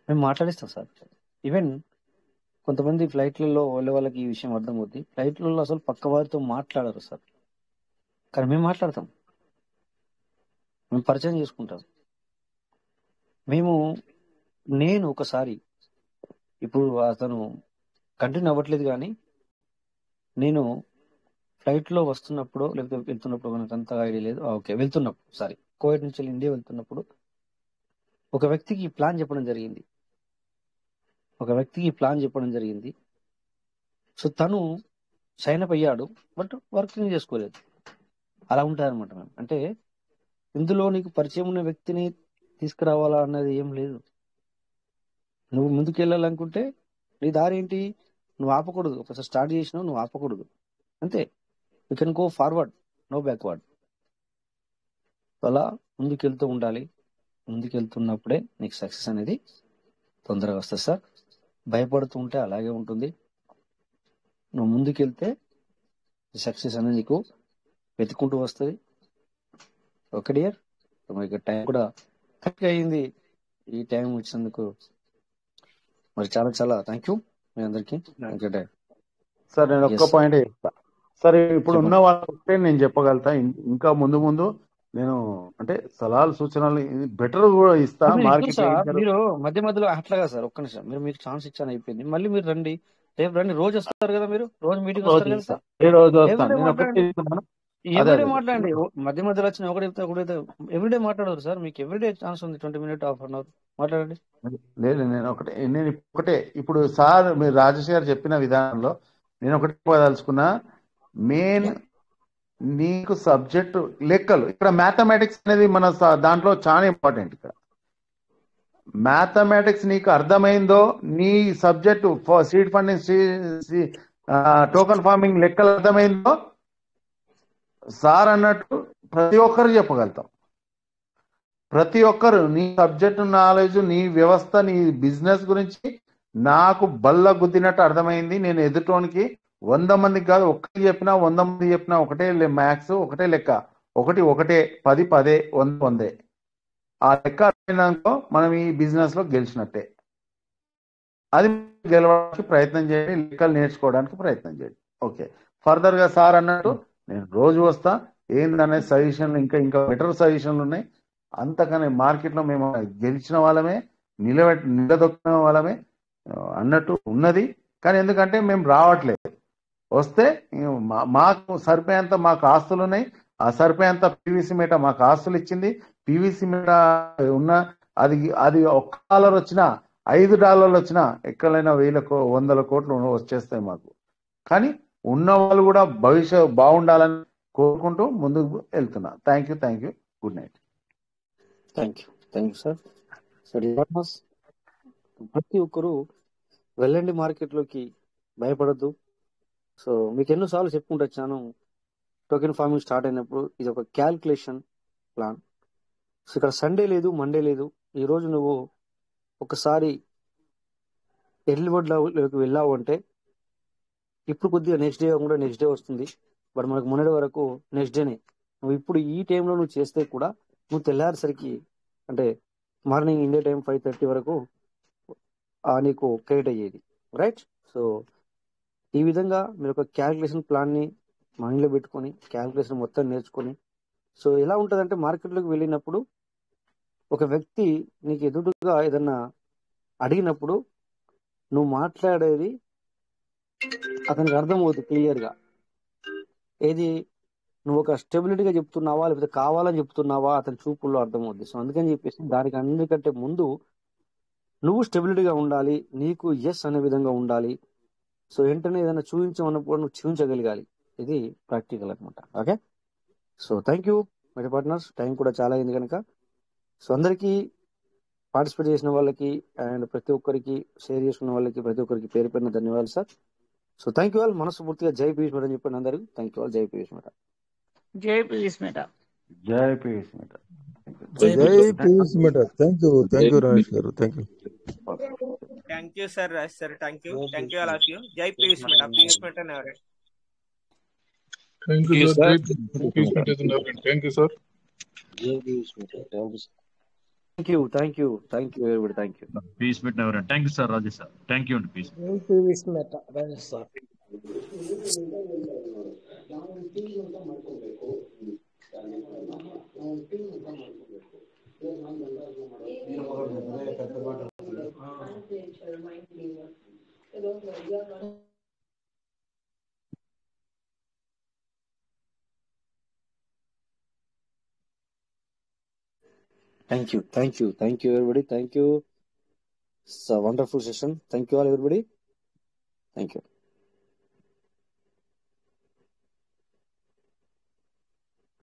మేము మాట్లాడిస్తాం సార్. ఈవెన్ కొంతమంది ఫ్లైట్లలో వెళ్ళే వాళ్ళకి ఈ విషయం అర్థమవుతుంది. ఫ్లైట్లలో అసలు పక్క వారితో మాట్లాడరు సార్, కానీ మేము మాట్లాడతాం, మేము పరిచయం చేసుకుంటాం. నేను ఒకసారి, ఇప్పుడు అతను కంటిన్యూ అవ్వట్లేదు, కానీ నేను ఫ్లైట్లో వస్తున్నప్పుడు లేకపోతే వెళ్తున్నప్పుడు, మనకు అంత ఐడియా లేదు, ఓకే వెళ్తున్నప్పుడు, కోవిడ్ నుంచి ఇండియా వెళ్తున్నప్పుడు ఒక వ్యక్తికి ఈ ప్లాన్ చెప్పడం జరిగింది. సో తను సైన్ అప్ అయ్యాడు, బట్ వర్కింగ్ చేసుకోలేదు. అలా ఉంటారనమాట మేము. అంటే ఇందులో నీకు పరిచయం ఉన్న వ్యక్తిని తీసుకురావాలా అన్నది ఏం లేదు. నువ్వు ముందుకు వెళ్ళాలనుకుంటే నీ దారి ఏంటి? నువ్వు ఆపకూడదు. ఒకసారి స్టార్ట్ చేసినావు, నువ్వు ఆపకూడదు. అంతే. You can go forward, no backward. అలా ముందుకెళ్తూ ఉండాలి. ముందుకెళ్తున్నప్పుడే నీకు సక్సెస్ అనేది తొందరగా వస్తుంది సార్. భయపడుతూ ఉంటే అలాగే ఉంటుంది. నువ్వు ముందుకెళ్తే సక్సెస్ అనేది నీకు వెతుకుంటూ వస్తుంది. ఓకే డియర్, మీకు టైం కూడా కరెక్ట్గా అయింది. ఈ టైం వచ్చినందుకు మరి చాలా చాలా థ్యాంక్ యూ మీ అందరికి. సార్ నేను ఒక్క పాయింట్ చెప్తా. సరే, ఇప్పుడు ఉన్న వాళ్ళకి నేను చెప్పగలుగుతా. ఇంకా ముందు ముందు నేను అంటే సలహాలు సూచనలు బెటర్ కూడా ఇస్తా. మార్కెట్ మీరు మధ్య మధ్యలో అట్లాగా సార్, ఒక్క నిమిషం. మీకు ఛాన్స్ ఇచ్చాను, అయిపోయింది. మళ్ళీ మీరు రండి, రేపు రండి. రోజు వస్తారు కదా, మీరు రోజు మీటింగ్ వస్తారు కదా సార్. ఎవ్రీడే మాట్లాడండి. మధ్య మధ్యలో వచ్చిన ఒకటి ఎవ్రీడే మాట్లాడరు సార్. మీకు ఎవ్రీడే ఛాన్స్ ఉంది. 20 minutes, హాఫ్ అన్ అవర్ మాట్లాడండి. లేదు, నేను ఒకటే ఇప్పుడు సార్ మీరు రాజేష్ గారు చెప్పిన విధానంలో నేను ఒకటి చెప్పదలుచుకున్నా. మెయిన్ నీకు సబ్జెక్టు లెక్కలు. ఇక్కడ మ్యాథమెటిక్స్ అనేది మన దాంట్లో చాలా ఇంపార్టెంట్. ఇక్కడ మ్యాథమెటిక్స్ నీకు అర్థమైందో, నీ subject seed funding, token farming లెక్కలు అర్థమైందో, సార్ అన్నట్టు ప్రతి ఒక్కరు చెప్పగలుగుతాం. ప్రతి ఒక్కరు నీ సబ్జెక్టు నాలెడ్జ్, నీ వ్యవస్థ, నీ బిజినెస్ గురించి నాకు బల్ల గుద్దినట్టు అర్థమైంది. నేను ఎదుటోనికి 100 మందికి కాదు, ఒక్కరికి చెప్పినా 100 మంది చెప్పినా ఒకటే మ్యాథ్స్, ఒకటే లెక్క. ఒకటే 10 10 100. ఆ లెక్క అర్థమైనాకో మనం ఈ బిజినెస్ లో గెలిచినట్టే. అది గెలవడానికి ప్రయత్నం చేయండి, లెక్కలు నేర్చుకోవడానికి ప్రయత్నం చేయండి. ఓకే, ఫర్దర్ గా సార్ అన్నట్టు నేను రోజు వస్తా. ఏందనే సజెషన్లు ఇంకా బెటర్ సజెషన్లు ఉన్నాయి. అంతకనే మార్కెట్లో మేము గెలిచిన వాళ్ళమే, నిలదొక్కిన వాళ్ళమే అన్నట్టు ఉన్నది. కానీ ఎందుకంటే మేము రావట్లేదు. వస్తే మాకు సరిపోయేంత మాకు ఆస్తులు ఉన్నాయి. ఆ సరిపోయేంత పీవీసీ మీట మాకు ఆస్తులు ఇచ్చింది. పీవీసీ మీట ఉన్న అది $1 వచ్చినా, $5 వచ్చినా ఎక్కడైనా 100 కోట్లు వచ్చేస్తాయి మాకు. కానీ ఉన్న వాళ్ళు కూడా భవిష్యత్ బాగుండాలని కోరుకుంటూ ముందుకు వెళ్తున్నా. Thank you. Good night. Thank you sir. ప్రతి ఒక్కరు వెళ్ళండి మార్కెట్లోకి, భయపడద్దు. సో మీకు ఎన్నోసార్లు చెప్పుకుంటూ వచ్చాను, టోకెన్ ఫార్మింగ్ స్టార్ట్ అయినప్పుడు ఇది ఒక క్యాల్కులేషన్ ప్లాన్. సో ఇక్కడ సండే లేదు, మండే లేదు. ఈరోజు నువ్వు ఒకసారి ఎర్లీ బర్డ్లోకి వెళ్ళావు అంటే ఇప్పుడు కొద్దిగా నెక్స్ట్ డే వస్తుంది. బట్ మనకు మొన్నటి వరకు నెక్స్ట్ డేనే. నువ్వు ఇప్పుడు ఈ టైంలో నువ్వు చేస్తే కూడా నువ్వు తెల్లారేసరికి, అంటే మార్నింగ్ ఇండియా టైం 5:30 వరకు నీకు క్రెడిట్ అయ్యేది. రైట్? సో ఈ విధంగా మీరు ఒక క్యాల్కులేషన్ ప్లాన్ని మైండ్లో పెట్టుకొని క్యాల్కులేషన్ మొత్తం నేర్చుకొని, సో ఎలా ఉంటుందంటే మార్కెట్లోకి వెళ్ళినప్పుడు ఒక వ్యక్తి నీకు ఎదురుగా ఏదన్నా అడిగినప్పుడు నువ్వు మాట్లాడేది అతనికి అర్థమవుతుంది క్లియర్గా. ఏది నువ్వు ఒక స్టెబిలిటీగా చెప్తున్నావా లేకపోతే కావాలని చెప్తున్నావా అతని చూపుల్లో అర్థమవుద్ది. సో అందుకని చెప్పేసి దానికి అన్నిటికంటే ముందు నువ్వు స్టెబిలిటీగా ఉండాలి, నీకు ఎస్ అనే విధంగా ఉండాలి. సో వెంటనే ఏదైనా చూపించమన్నప్పుడు నువ్వు చూపించగలగాలి. ఇది ప్రాక్టికల్ అనమాట. Okay, so thank you my partners. Time కూడా చాలా అయింది కనుక, సో అందరికీ పార్టిసిపేట్ చేసిన వాళ్ళకి అండ్ ప్రతి ఒక్కరికి షేర్ చేసుకున్న వాళ్ళకి ప్రతి ఒక్కరికి పేరు పేరున ధన్యవాదాలు sir. So thank you all. మనస్ఫూర్తిగా జై పీయూష్ మేడం చెప్పండి అందరికి. Thank you all. జై పీయూష్ మేడం. జై పీయూష్ మేడం. జై Piyush madam. Thank you Ramesh garu. Thank you sir. Raj sir, thank you all of you. జై పీయూష్ మేడం. పీయూష్ మేడం ఎవరే? Thank you sir. Thank you sir. Thank you everybody. Thank you. Peace meet ఎవరు? Thank you sir Rajesh sir. Thank you అండి. Piyush madam Rajesh sir. Thank you. Everybody. Thank you. It's a wonderful session. Thank you all, everybody. Thank you.